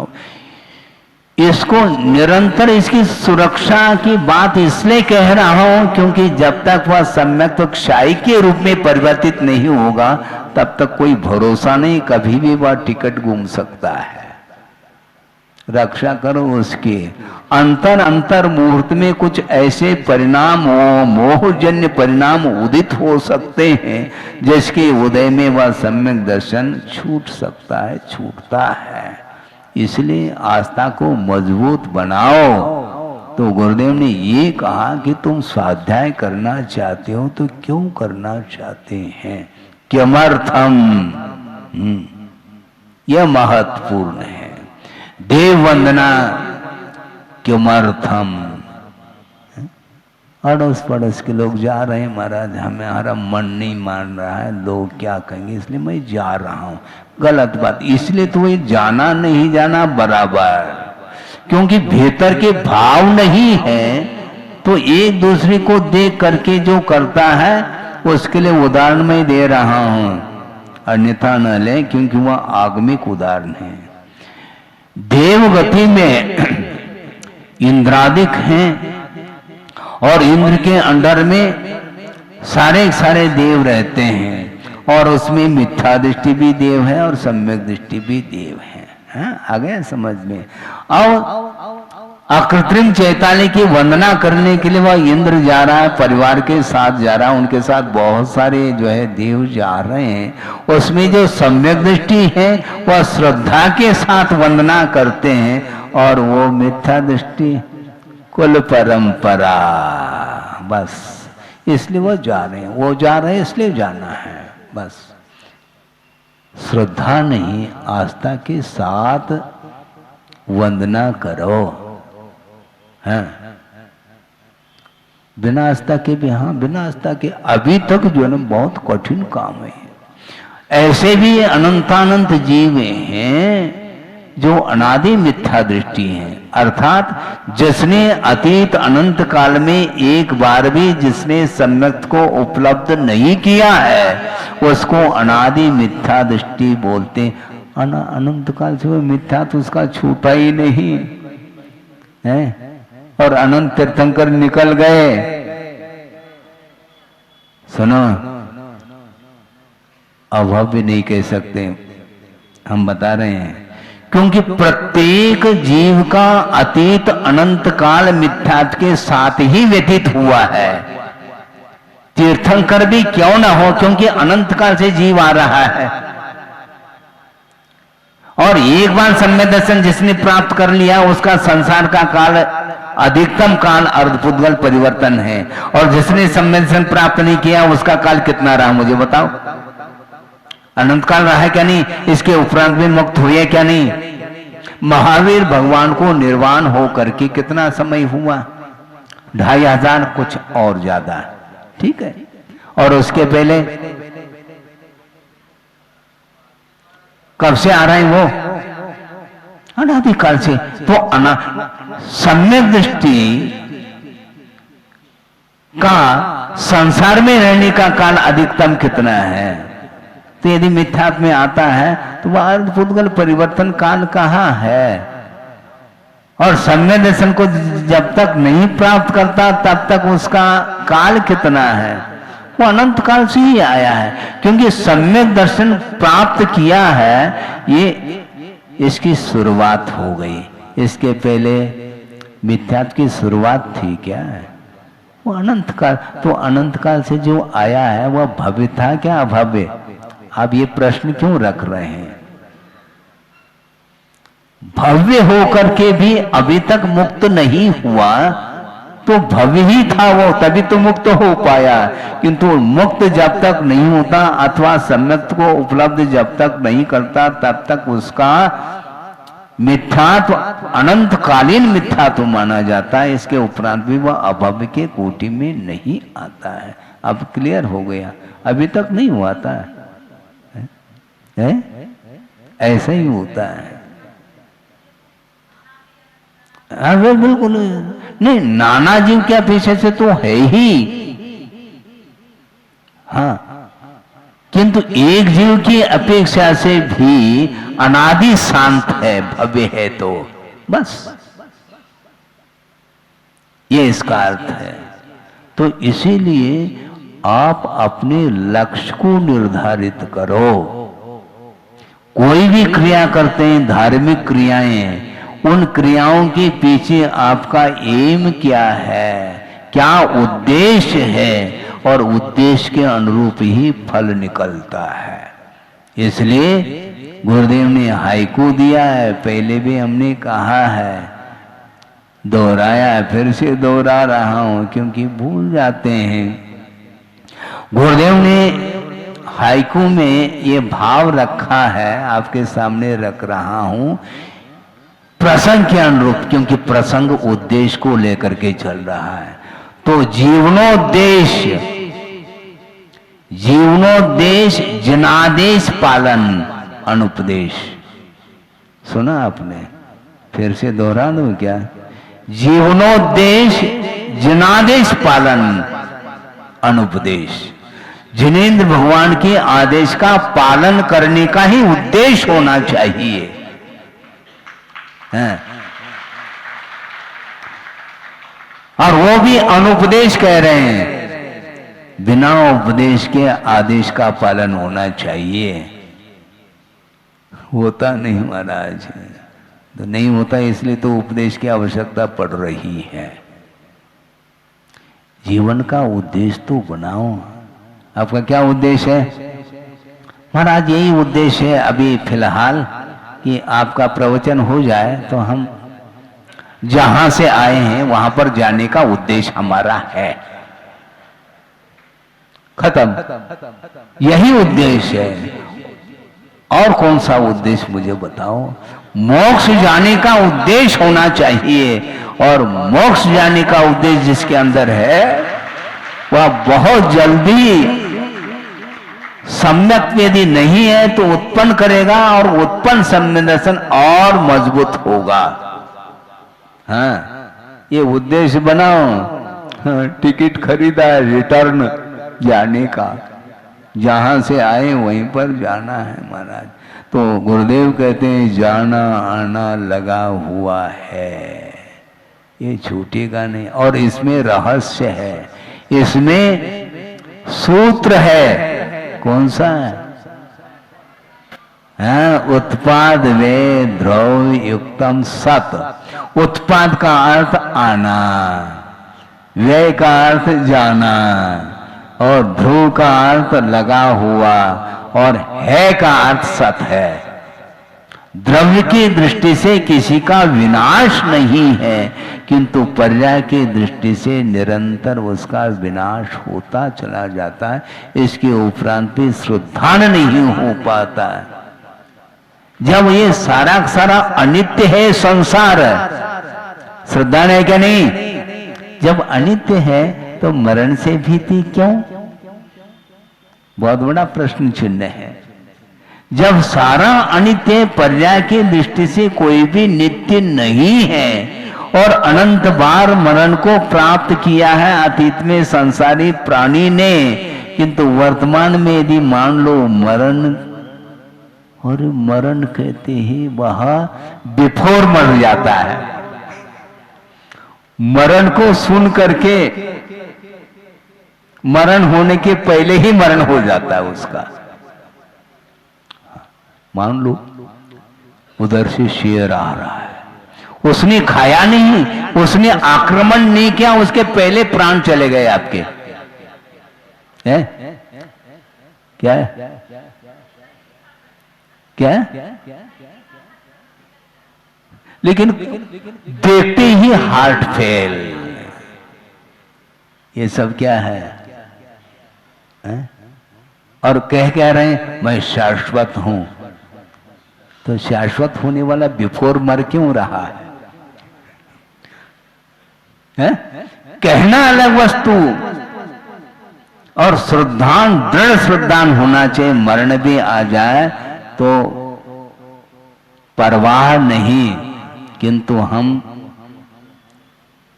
इसको निरंतर इसकी सुरक्षा की बात इसलिए कह रहा हूं क्योंकि जब तक वह सम्यक तो क्षय के रूप में परिवर्तित नहीं होगा तब तक कोई भरोसा नहीं, कभी भी वह टिकट गुम सकता है। रक्षा करो उसकी। अंतर मुहूर्त में कुछ ऐसे परिणाम हो, मोहजन्य परिणाम उदित हो सकते हैं जिसके उदय में वह सम्यक दर्शन छूट सकता है, छूटता है। इसलिए आस्था को मजबूत बनाओ। तो गुरुदेव ने ये कहा कि तुम स्वाध्याय करना चाहते हो तो क्यों करना चाहते हैं, किमर्थम, यह महत्वपूर्ण है। देव वंदना किमर्थम। अड़ोस पड़ोस के लोग जा रहे हैं, महाराज हमारा मन नहीं मान रहा है, लोग क्या कहेंगे इसलिए मैं जा रहा हूं। गलत बात। इसलिए तो ये जाना नहीं जाना बराबर, क्योंकि भीतर के भाव नहीं है तो एक दूसरे को देख करके जो करता है उसके लिए उदाहरण मैं दे रहा हूं, अन्यथा न ले, क्योंकि वह आगमिक उदाहरण है। देवगति में इंद्रादिक हैं और इंद्र के अंडर में सारे देव रहते हैं और उसमें मिथ्या दृष्टि भी देव है और सम्यक दृष्टि भी देव है। आ गया समझ में? और अकृत्रिम चैताली की वंदना करने के लिए वह इंद्र जा रहा है, परिवार के साथ जा रहा है, उनके साथ बहुत सारे जो है देव जा रहे हैं। उसमें जो सम्यक दृष्टि है वह श्रद्धा के साथ वंदना करते हैं और वो मिथ्या दृष्टि कुल परंपरा, बस इसलिए वो जा रहे हैं, वो जा रहे हैं इसलिए जाना है, बस। श्रद्धा नहीं, आस्था के साथ वंदना करो, हैं? बिना आस्था के भी, हाँ बिना आस्था के अभी तक जो है ना बहुत कठिन काम है। ऐसे भी अनंतानंत जीव हैं जो अनादि मिथ्या दृष्टि हैं, अर्थात जिसने अतीत अनंत काल में एक बार भी जिसने सम्यक को उपलब्ध नहीं किया है उसको अनादि मिथ्या दृष्टि बोलते। अनंत काल से वो मिथ्या तो उसका छूटा ही नहीं है। और अनंत तीर्थंकर निकल गए, सुनो अभाव भी नहीं कह सकते, हम बता रहे हैं, क्योंकि प्रत्येक जीव का अतीत अनंत काल मिथ्यात्व के साथ ही व्यतीत हुआ है। तीर्थंकर भी क्यों ना हो, क्योंकि अनंत काल से जीव आ रहा है। और एक बार सम्यक दर्शन जिसने प्राप्त कर लिया उसका संसार का काल अधिकतम काल अर्धपुद्गल परिवर्तन है, और जिसने सम्यक दर्शन प्राप्त नहीं किया उसका काल कितना रहा मुझे बताओ? अनंत काल रहा है क्या नहीं? इसके उपरांत भी मुक्त हुए क्या नहीं? महावीर भगवान को निर्वाण हो करके कितना समय हुआ? 2500 कुछ और ज्यादा, ठीक है। और उसके पहले कब से आ रहे हैं वो? अनादिकाल से। तो सम्यक दृष्टि का संसार में रहने का काल अधिकतम कितना है? तो यदि मिथ्यात्व में आता है तो वह अर्धपुद्गल परिवर्तन काल कहाँ है? और सम्यक दर्शन को जब तक नहीं प्राप्त करता तब तक उसका काल कितना है? वो अनंत काल से ही आया है, क्योंकि सम्यक दर्शन प्राप्त किया है, ये इसकी शुरुआत हो गई। इसके पहले मिथ्यात्व की शुरुआत थी क्या? वो अनंत काल। तो अनंत काल से जो आया है वह भव्य था क्या अभव्य? आप ये प्रश्न क्यों रख रहे हैं? भव्य होकर के भी अभी तक मुक्त नहीं हुआ, तो भव्य ही था वो, तभी तो मुक्त हो पाया। किंतु मुक्त जब तक नहीं होता अथवा सम्यक को उपलब्ध जब तक नहीं करता तब तक उसका मिथ्यात्व अनंतकालीन मिथ्यात्व माना जाता है। इसके उपरांत भी वह अभव्य के कोटि में नहीं आता है। अब क्लियर हो गया? अभी तक नहीं हुआ था, है? ऐसा ही होता है। अरे बिल्कुल नहीं, नाना जीव क्या पीछे से तो है ही, हाँ, किंतु एक जीव की अपेक्षा से भी अनादि शांत है, भव्य है, तो बस ये इसका अर्थ है। तो इसीलिए आप अपने लक्ष्य को निर्धारित करो। कोई भी क्रिया करते हैं, धार्मिक क्रियाएं, उन क्रियाओं के पीछे आपका एम क्या है, क्या उद्देश्य है, और उद्देश्य के अनुरूप ही फल निकलता है। इसलिए गुरुदेव ने हाइकू दिया है, पहले भी हमने कहा है, दोहराया, फिर से दोहरा रहा हूं क्योंकि भूल जाते हैं। गुरुदेव ने हाइकू में ये भाव रखा है, आपके सामने रख रहा हूं, प्रसंग के अनुरूप, क्योंकि प्रसंग उद्देश्य को लेकर के चल रहा है। तो जीवनोद्देश्य, जीवनोद्देश्य जनादेश पालन अनुपदेश। सुना आपने? फिर से दोहरा दूं क्या? जीवनोद्देश्य जनादेश पालन अनुपदेश। जिनेंद्र भगवान के आदेश का पालन करने का ही उद्देश्य होना चाहिए, है? और वो भी अनुपदेश कह रहे हैं, बिना उपदेश के आदेश का पालन होना चाहिए। होता नहीं महाराज, तो नहीं होता, इसलिए तो उपदेश की आवश्यकता पड़ रही है। जीवन का उद्देश्य तो बनाओ। आपका क्या उद्देश्य है महाराज? यही उद्देश्य है अभी फिलहाल कि आपका प्रवचन हो जाए तो हम जहां से आए हैं वहां पर जाने का उद्देश्य हमारा है। खत्म, यही उद्देश्य है। और कौन सा उद्देश्य मुझे बताओ? मोक्ष जाने का उद्देश्य होना चाहिए, और मोक्ष जाने का उद्देश्य जिसके अंदर है वह बहुत जल्दी सम्यक यदि नहीं है तो उत्पन्न करेगा, और उत्पन्न संवेदन और मजबूत होगा। हाँ, ये उद्देश्य बनाओ। हाँ, टिकट खरीदा है रिटर्न जाने का, जहां से आए वहीं पर जाना है महाराज। तो गुरुदेव कहते हैं जाना आना लगा हुआ है, ये छूटेगा नहीं। और इसमें रहस्य है, इसमें सूत्र है। कौन सा है? उत्पाद वे ध्रुव युक्तम सत। उत्पाद का अर्थ आना, व्यय का अर्थ जाना, और ध्रुव का अर्थ लगा हुआ, और है का अर्थ सत है। द्रव्य की दृष्टि से किसी का विनाश नहीं है, किंतु पर्याय की दृष्टि से निरंतर उसका विनाश होता चला जाता है। इसके उपरांत भी श्रद्धान नहीं हो पाता है। जब ये सारा का सारा अनित्य है संसार, श्रद्धा है क्या नहीं? जब अनित्य है तो मरण से भीति क्यों? बहुत बड़ा प्रश्न चिन्ह है। जब सारा अनित्य, पर्याय की दृष्टि से कोई भी नित्य नहीं है, और अनंत बार मरण को प्राप्त किया है अतीत में संसारी प्राणी ने, किंतु वर्तमान में यदि मान लो मरण, और मरण कहते ही वह बिफोर मर जाता है। मरण को सुन करके मरण होने के पहले ही मरण हो जाता है उसका। मान लो उधर से शेर आ रहा है, उसने खाया नहीं, उसने आक्रमण नहीं किया, उसके पहले प्राण चले गए आपके। है? क्या है? क्या है? लेकिन देखते ही हार्ट फेल। ये सब क्या है? और कह रहे हैं मैं शाश्वत हूं। तो शाश्वत होने वाला बिफोर मर क्यों रहा है? कहना अलग वस्तु, और श्रद्धान, दृढ़ श्रद्धान होना चाहिए। मरण भी आ जाए तो परवाह नहीं, किंतु हम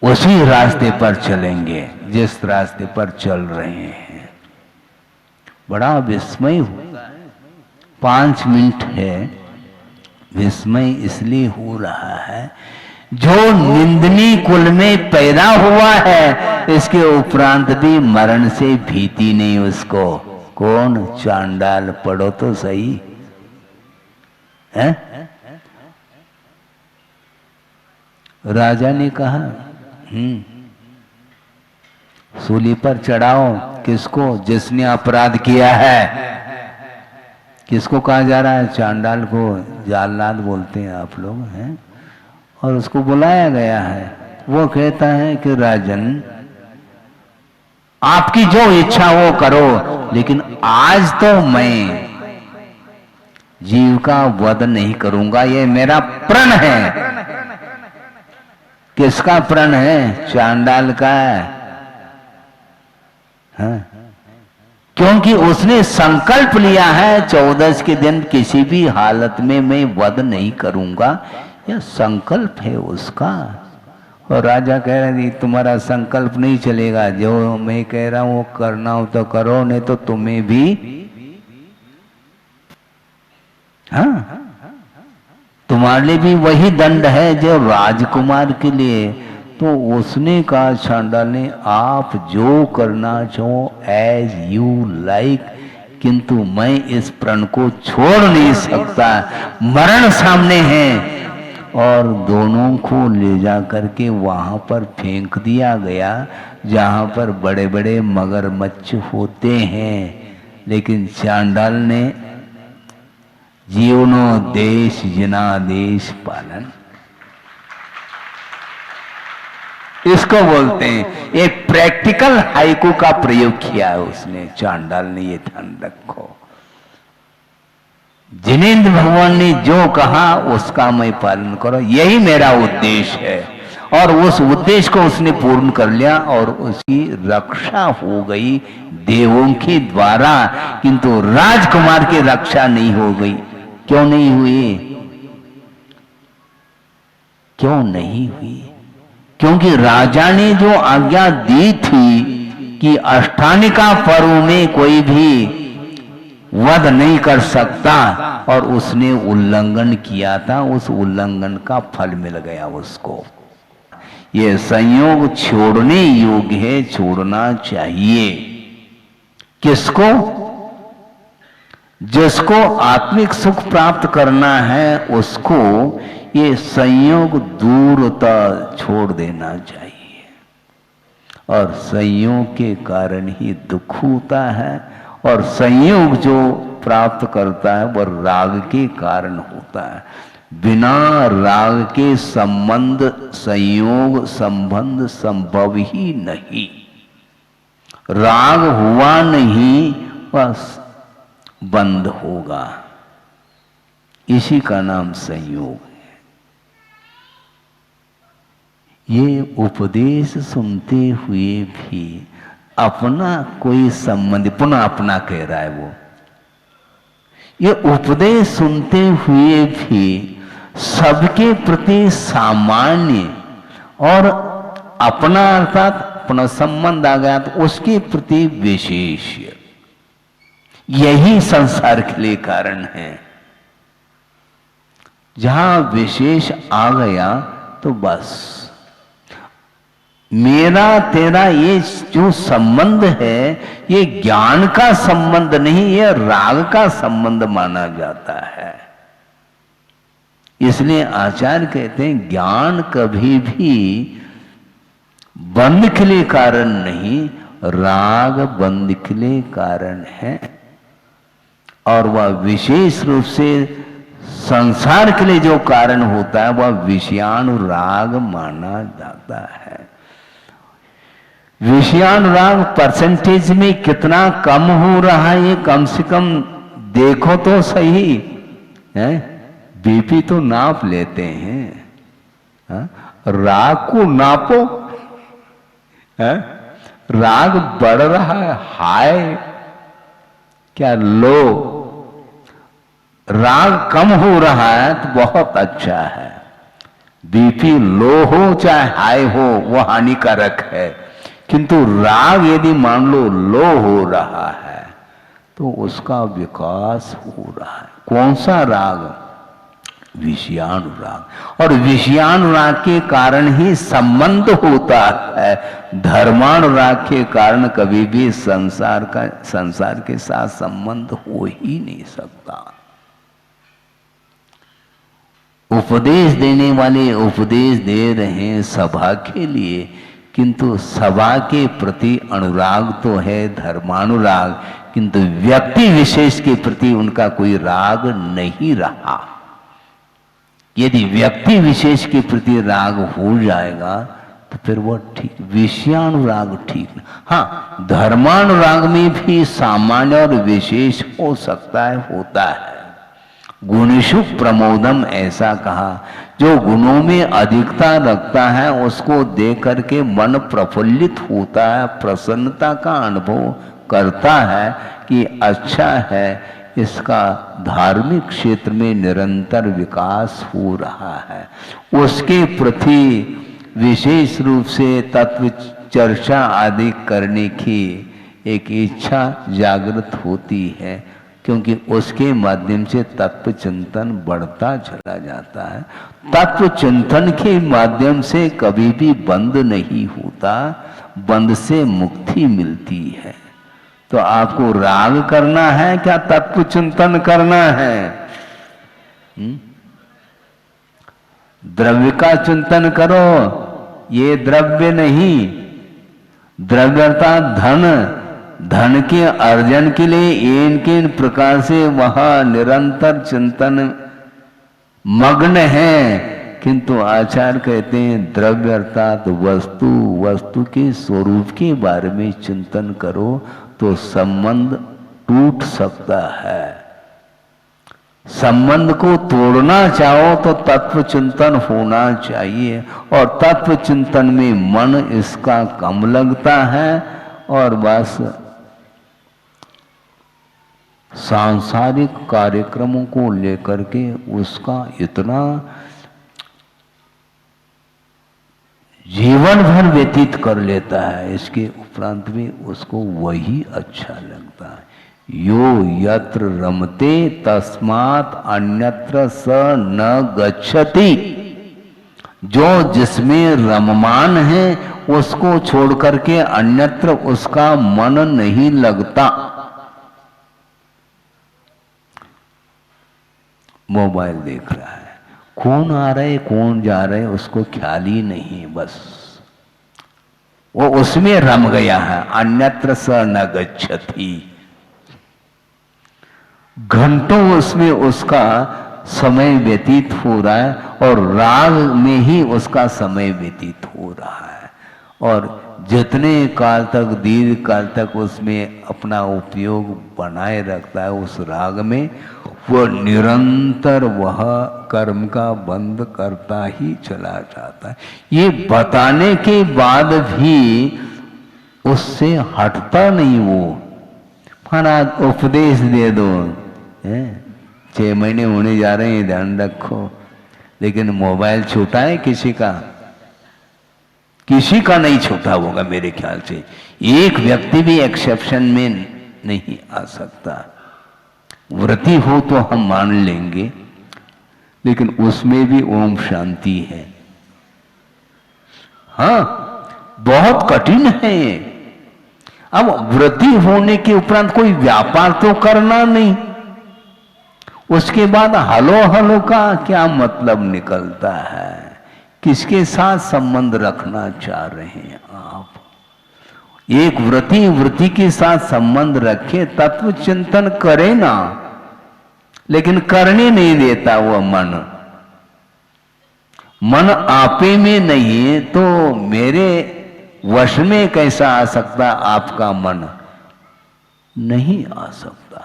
उसी रास्ते पर चलेंगे जिस रास्ते पर चल रहे हैं। बड़ा विस्मय होगा। 5 मिनट है, विस्मय इसलिए हो रहा है जो निंदनीय कुल में पैदा हुआ है, इसके उपरांत भी मरण से भीति नहीं उसको। कौन? चांडाल। पढ़ो तो सही है। राजा ने कहा सूली पर चढ़ाओ। किसको? जिसने अपराध किया है। किसको कहा जा रहा है? चांडाल को। जालनाद बोलते हैं आप लोग, हैं? और उसको बुलाया गया है। वो कहता है कि राजन, आपकी जो इच्छा वो करो, लेकिन आज तो मैं जीव का वध नहीं करूंगा, ये मेरा प्रण है। किसका प्रण है? चांडाल का है। हाँ? क्योंकि उसने संकल्प लिया है 14 के दिन किसी भी हालत में मैं वध नहीं करूंगा। यह संकल्प है उसका। और राजा कह रहे हैं तुम्हारा संकल्प नहीं चलेगा, जो मैं कह रहा हूं वो करना हो तो करो, नहीं तो तुम्हें भी। हाँ, तुम्हारे लिए भी वही दंड है जो राजकुमार के लिए। तो उसने कहा चांडाल ने, आप जो करना चाहो एज यू लाइक, किंतु मैं इस प्रण को छोड़ नहीं सकता। मरण सामने है। और दोनों को ले जा करके वहां पर फेंक दिया गया जहां पर बड़े बड़े मगरमच्छ होते हैं। लेकिन चांडाल ने जीवनो देश जिना देश पालन। इसको बोलते हैं। एक प्रैक्टिकल हाइकू का प्रयोग किया है उसने, चांडाल ने, ये ध्यान रखो। जिनेंद्र भगवान ने जो कहा उसका मैं पालन करो, यही मेरा उद्देश्य है। और उस उद्देश्य को उसने पूर्ण कर लिया और उसकी रक्षा हो गई देवों के द्वारा, किंतु राजकुमार की रक्षा नहीं हो गई। क्यों नहीं हुई? क्यों नहीं हुई? क्योंकि राजा ने जो आज्ञा दी थी कि अष्टानिका पर्व में कोई भी वध नहीं कर सकता, और उसने उल्लंघन किया था। उस उल्लंघन का फल मिल गया उसको। ये संयोग छोड़ने योग्य है, छोड़ना चाहिए। किसको? जिसको आत्मिक सुख प्राप्त करना है उसको ये संयोग दूरतः छोड़ देना चाहिए। और संयोग के कारण ही दुख होता है, और संयोग जो प्राप्त करता है वह राग के कारण होता है। बिना राग के संबंध, संयोग, संबंध संभव ही नहीं। राग हुआ नहीं बस बंद होगा, इसी का नाम संयोग है। ये उपदेश सुनते हुए भी अपना कोई संबंध, पुनः अपना कह रहा है वो, ये उपदेश सुनते हुए भी सबके प्रति सामान्य और अपना, अर्थात अपना संबंध आ गया तो उसके प्रति विशेष, यही संसार के लिए कारण है। जहां विशेष आ गया तो बस मेरा तेरा ये जो संबंध है ये ज्ञान का संबंध नहीं, ये राग का संबंध माना जाता है। इसलिए आचार्य कहते हैं ज्ञान कभी भी बंध के लिए कारण नहीं, राग बंध के लिए कारण है। और वह विशेष रूप से संसार के लिए जो कारण होता है वह विषयानुराग माना जाता है। विषयानुराग परसेंटेज में कितना कम हो रहा है ये कम से कम देखो तो सही है। बीपी तो नाप लेते हैं, हा? राग को नापो, है? राग बढ़ रहा है, हाय क्या लो, राग कम हो रहा है तो बहुत अच्छा है। बीपी लो हो चाहे हाई हो वो हानिकारक है, किंतु राग यदि मान लो लो हो रहा है तो उसका विकास हो रहा है। कौन सा राग? विषयानुराग। और विषयानुराग के कारण ही संबंध होता है। धर्मानुराग के कारण कभी भी संसार के साथ संबंध हो ही नहीं सकता। उपदेश देने वाले उपदेश दे रहे हैं सभा के लिए, किंतु सभा के प्रति अनुराग तो है, धर्मानुराग, किंतु व्यक्ति विशेष के प्रति उनका कोई राग नहीं रहा। यदि व्यक्ति विशेष के प्रति राग हो जाएगा तो फिर वह ठीक, विषयानुराग ठीक नहीं। हाँ, धर्मानुराग में भी सामान्य और विशेष हो सकता है, होता है। गुणेषु प्रमोदम ऐसा कहा, जो गुणों में अधिकता रखता है उसको देख करके मन प्रफुल्लित होता है, प्रसन्नता का अनुभव करता है कि अच्छा है, इसका धार्मिक क्षेत्र में निरंतर विकास हो रहा है। उसके प्रति विशेष रूप से तत्व चर्चा आदि करने की एक इच्छा जागृत होती है, क्योंकि उसके माध्यम से तत्व चिंतन बढ़ता चला जाता है। तत्व चिंतन के माध्यम से कभी भी बंद नहीं होता, बंद से मुक्ति मिलती है। तो आपको राग करना है क्या तत्व चिंतन करना है? द्रव्य का चिंतन करो, ये द्रव्य नहीं, द्रव्य अर्थात धन, धन के अर्जन के लिए इनके इन प्रकार से वह निरंतर चिंतन मग्न है किंतु आचार्य कहते हैं द्रव्य अर्थात वस्तु, वस्तु के स्वरूप के बारे में चिंतन करो तो संबंध टूट सकता है। संबंध को तोड़ना चाहो तो तत्व चिंतन होना चाहिए, और तत्व चिंतन में मन इसका कम लगता है और बस सांसारिक कार्यक्रमों को लेकर के उसका इतना जीवन भर व्यतीत कर लेता है, इसके उपरांत भी उसको वही अच्छा लगता है। यो यत्र रमते तस्मात् अन्यत्र स न गच्छति। जो जिसमें रममान है उसको छोड़ करके अन्यत्र उसका मन नहीं लगता। मोबाइल देख रहा है, कौन आ रहा है कौन जा रहा है उसको ख्याल ही नहीं, बस वो उसमें रम गया है। अन्यत्र स न गच्छति। घंटों उसमें उसका समय व्यतीत हो रहा है और राग में ही उसका समय व्यतीत हो रहा है, और जितने काल तक दीर्घ काल तक उसमें अपना उपयोग बनाए रखता है उस राग में, वो निरंतर वह कर्म का बंद करता ही चला जाता है। ये बताने के बाद भी उससे हटता नहीं। वो महाराज उपदेश दे दो, 6 महीने होने जा रहे हैं ध्यान रखो, लेकिन मोबाइल छूटा है किसी का? किसी का नहीं छूटा होगा मेरे ख्याल से। एक व्यक्ति भी एक्सेप्शन में नहीं आ सकता। व्रती हो तो हम मान लेंगे, लेकिन उसमें भी ओम शांति है। हाँ, बहुत कठिन है ये। अब व्रती होने के उपरांत कोई व्यापार तो करना नहीं, उसके बाद हलो हलो का क्या मतलब निकलता है? किसके साथ संबंध रखना चाह रहे हैं आप? एक व्रती व्रती के साथ संबंध रखे, तत्व चिंतन करे ना, लेकिन करने नहीं देता वो मन। मन आपे में नहीं तो मेरे वश में कैसा आ सकता? आपका मन नहीं आ सकता।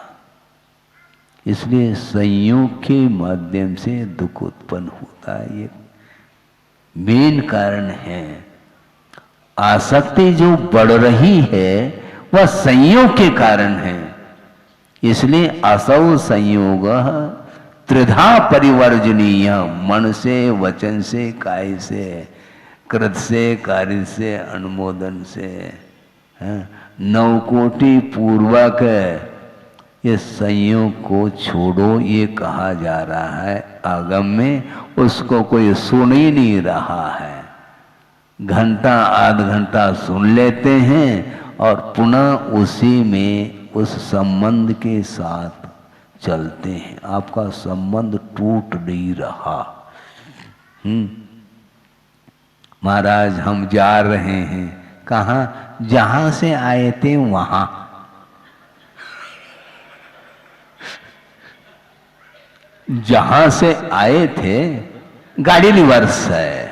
इसलिए संयोग के माध्यम से दुख उत्पन्न होता है, ये मेन कारण है। आसक्ति जो बढ़ रही है वह संयोग के कारण है। इसलिए असौ संयोग त्रिधा परिवर्जनीय, मन से, वचन से, काय से, कृत से, कार्य से, अनुमोदन से, 9 कोटि पूर्वक ये संयोग को छोड़ो, ये कहा जा रहा है आगम में। उसको कोई सुन ही नहीं रहा है। घंटा आध घंटा सुन लेते हैं और पुनः उसी में उस संबंध के साथ चलते हैं। आपका संबंध टूट नहीं रहा। महाराज हम जा रहे हैं, कहाँ? जहां से आए थे वहां। जहां से आए थे गाड़ी रिवर्स है,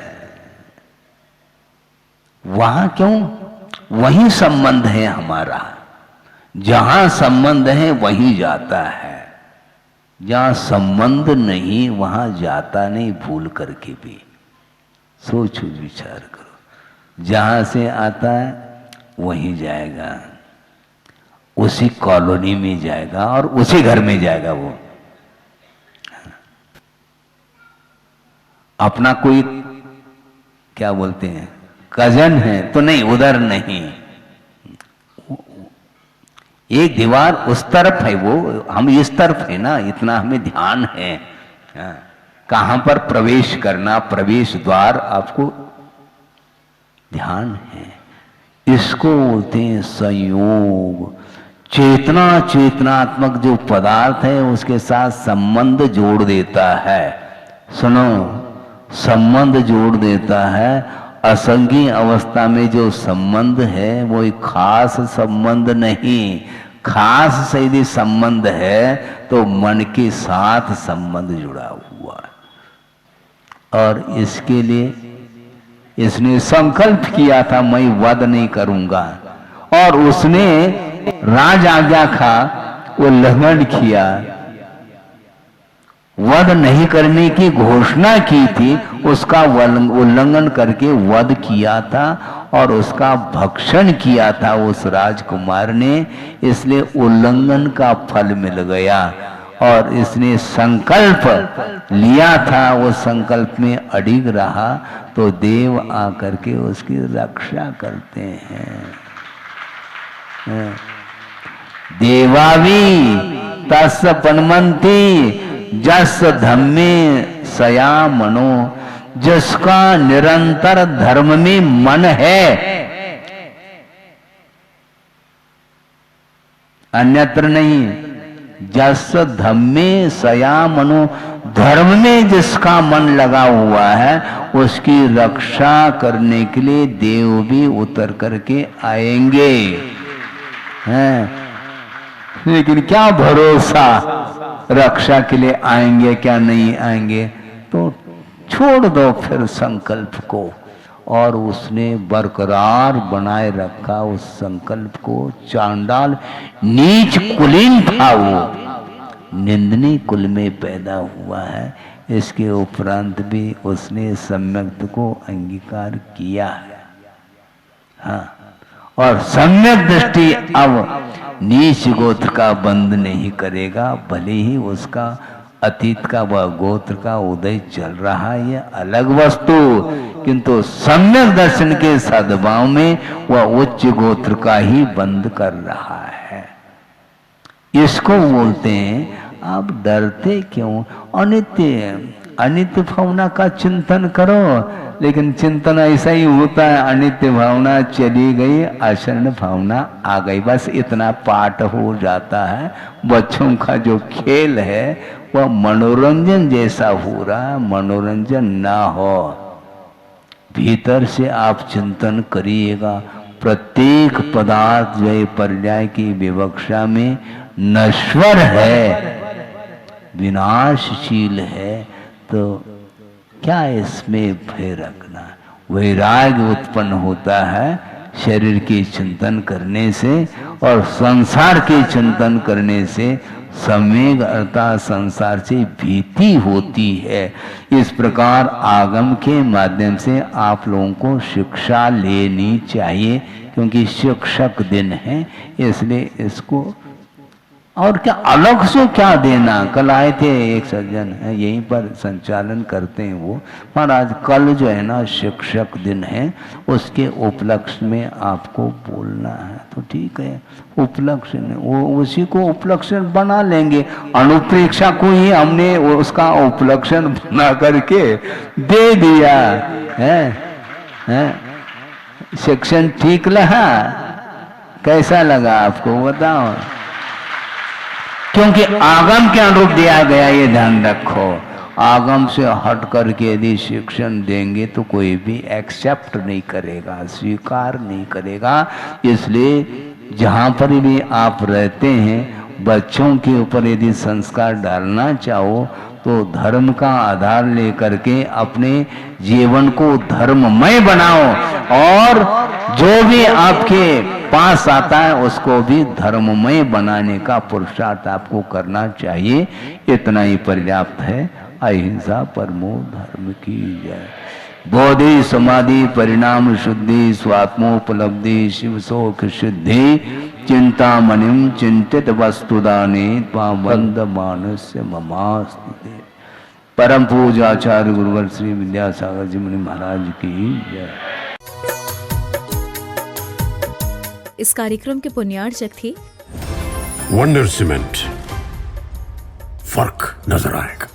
वहां क्यों? वही संबंध है हमारा। जहां संबंध है वहीं जाता है, जहां संबंध नहीं वहां जाता नहीं, भूल करके भी। सोचो विचार करो, जहां से आता है वहीं जाएगा, उसी कॉलोनी में जाएगा और उसी घर में जाएगा। वो अपना कोई क्या बोलते हैं कजन है तो नहीं, उधर नहीं। एक दीवार उस तरफ है, वो हम इस तरफ है ना, इतना हमें ध्यान है। कहां पर प्रवेश करना, प्रवेश द्वार आपको ध्यान है। इसको बोलते हैं संयोग। चेतना, चेतनात्मक जो पदार्थ है उसके साथ संबंध जोड़ देता है। सुनो, संबंध जोड़ देता है। असंगी अवस्था में जो संबंध है वो एक खास संबंध नहीं। खास से यदि संबंध है तो मन के साथ संबंध जुड़ा हुआ है। और इसके लिए इसने संकल्प किया था मैं वध नहीं करूंगा, और उसने राज आज्ञा का उल्लंघन किया, वध नहीं करने की घोषणा की थी, उसका उल्लंघन करके वध किया था और उसका भक्षण किया था उस राजकुमार ने, इसलिए उल्लंघन का फल मिल गया। और इसने संकल्प लिया था, वो संकल्प में अडिग रहा, तो देव आकर के उसकी रक्षा करते हैं। देवावी तस् पनमंती जस धम्मे सया मनो, जिसका निरंतर धर्म में मन है, अन्यत्र नहीं। जस धम्मे सया मनो, धर्म में जिसका मन लगा हुआ है उसकी रक्षा करने के लिए देव भी उतर करके आएंगे हैं। लेकिन क्या भरोसा रक्षा के लिए आएंगे क्या नहीं आएंगे, तो छोड़ दो फिर संकल्प को। और उसने बरकरार बनाए रखा उस संकल्प को। चांडाल नीच कुलीन था, वो निंदनीय कुल में पैदा हुआ है, इसके उपरांत भी उसने सम्यक को अंगीकार किया है। हाँ, और सम्यक दृष्टि अब नीच गोत्र का बंद नहीं करेगा, भले ही उसका अतीत का वह गोत्र का उदय चल रहा है, यह अलग वस्तु, किंतु सम्यक दर्शन के सद्भाव में वह उच्च गोत्र का ही बंद कर रहा है। इसको बोलते हैं आप डरते क्यों? अनित्य भावना का चिंतन करो। लेकिन चिंतन ऐसा ही होता है, अनित्य भावना चली गई, अशरण भावना आ गई, बस इतना पाठ हो जाता है। बच्चों का जो खेल है वह मनोरंजन जैसा हो रहा है, मनोरंजन ना हो। भीतर से आप चिंतन करिएगा। प्रत्येक पदार्थ जो पर्याय की विवक्षा में नश्वर है, विनाशशील है, तो क्या इसमें भय रखना। वैराग्य उत्पन्न होता है शरीर के चिंतन करने से, और संसार के चिंतन करने से संवेग अर्थात संसार से भीति होती है। इस प्रकार आगम के माध्यम से आप लोगों को शिक्षा लेनी चाहिए, क्योंकि शिक्षक दिन है, इसलिए इसको और क्या अलग से क्या देना। कल आए थे एक सज्जन है, यहीं पर संचालन करते हैं वो, महाराज कल जो है ना शिक्षक दिन है, उसके उपलक्ष्य में आपको बोलना है। तो ठीक है, उपलक्ष्य वो उसी को उपलक्ष्य बना लेंगे। अनुप्रेक्षा को ही हमने उसका उपलक्ष्य बना करके दे दिया है। शिक्षण ठीक लगा? कैसा लगा आपको बताओ? क्योंकि आगम के अनुरूप दिया गया, ये ध्यान रखो। आगम से हट करके यदि शिक्षण देंगे तो कोई भी एक्सेप्ट नहीं करेगा, स्वीकार नहीं करेगा। इसलिए जहाँ पर भी आप रहते हैं, बच्चों के ऊपर यदि संस्कार डालना चाहो तो धर्म का आधार लेकर के अपने जीवन को धर्ममय बनाओ, और जो भी आपके पास आता है उसको भी धर्ममय बनाने का पुरुषार्थ आपको करना चाहिए। इतना ही पर्याप्त है। अहिंसा परमो धर्म की जय। बोधि समाधि परिणाम शुद्धि स्वात्मोपलब्धि शिव शोक सिद्धि चिंतामणिम चिंतित वस्तुदाने वंद मानस्य ममास्तुते। परम पूजाचार्य गुरुवर श्री विद्यासागर जी मुनि महाराज की जय। इस कार्यक्रम के पुण्यार्चक थे वंडर सीमेंट। फर्क नजर आएगा।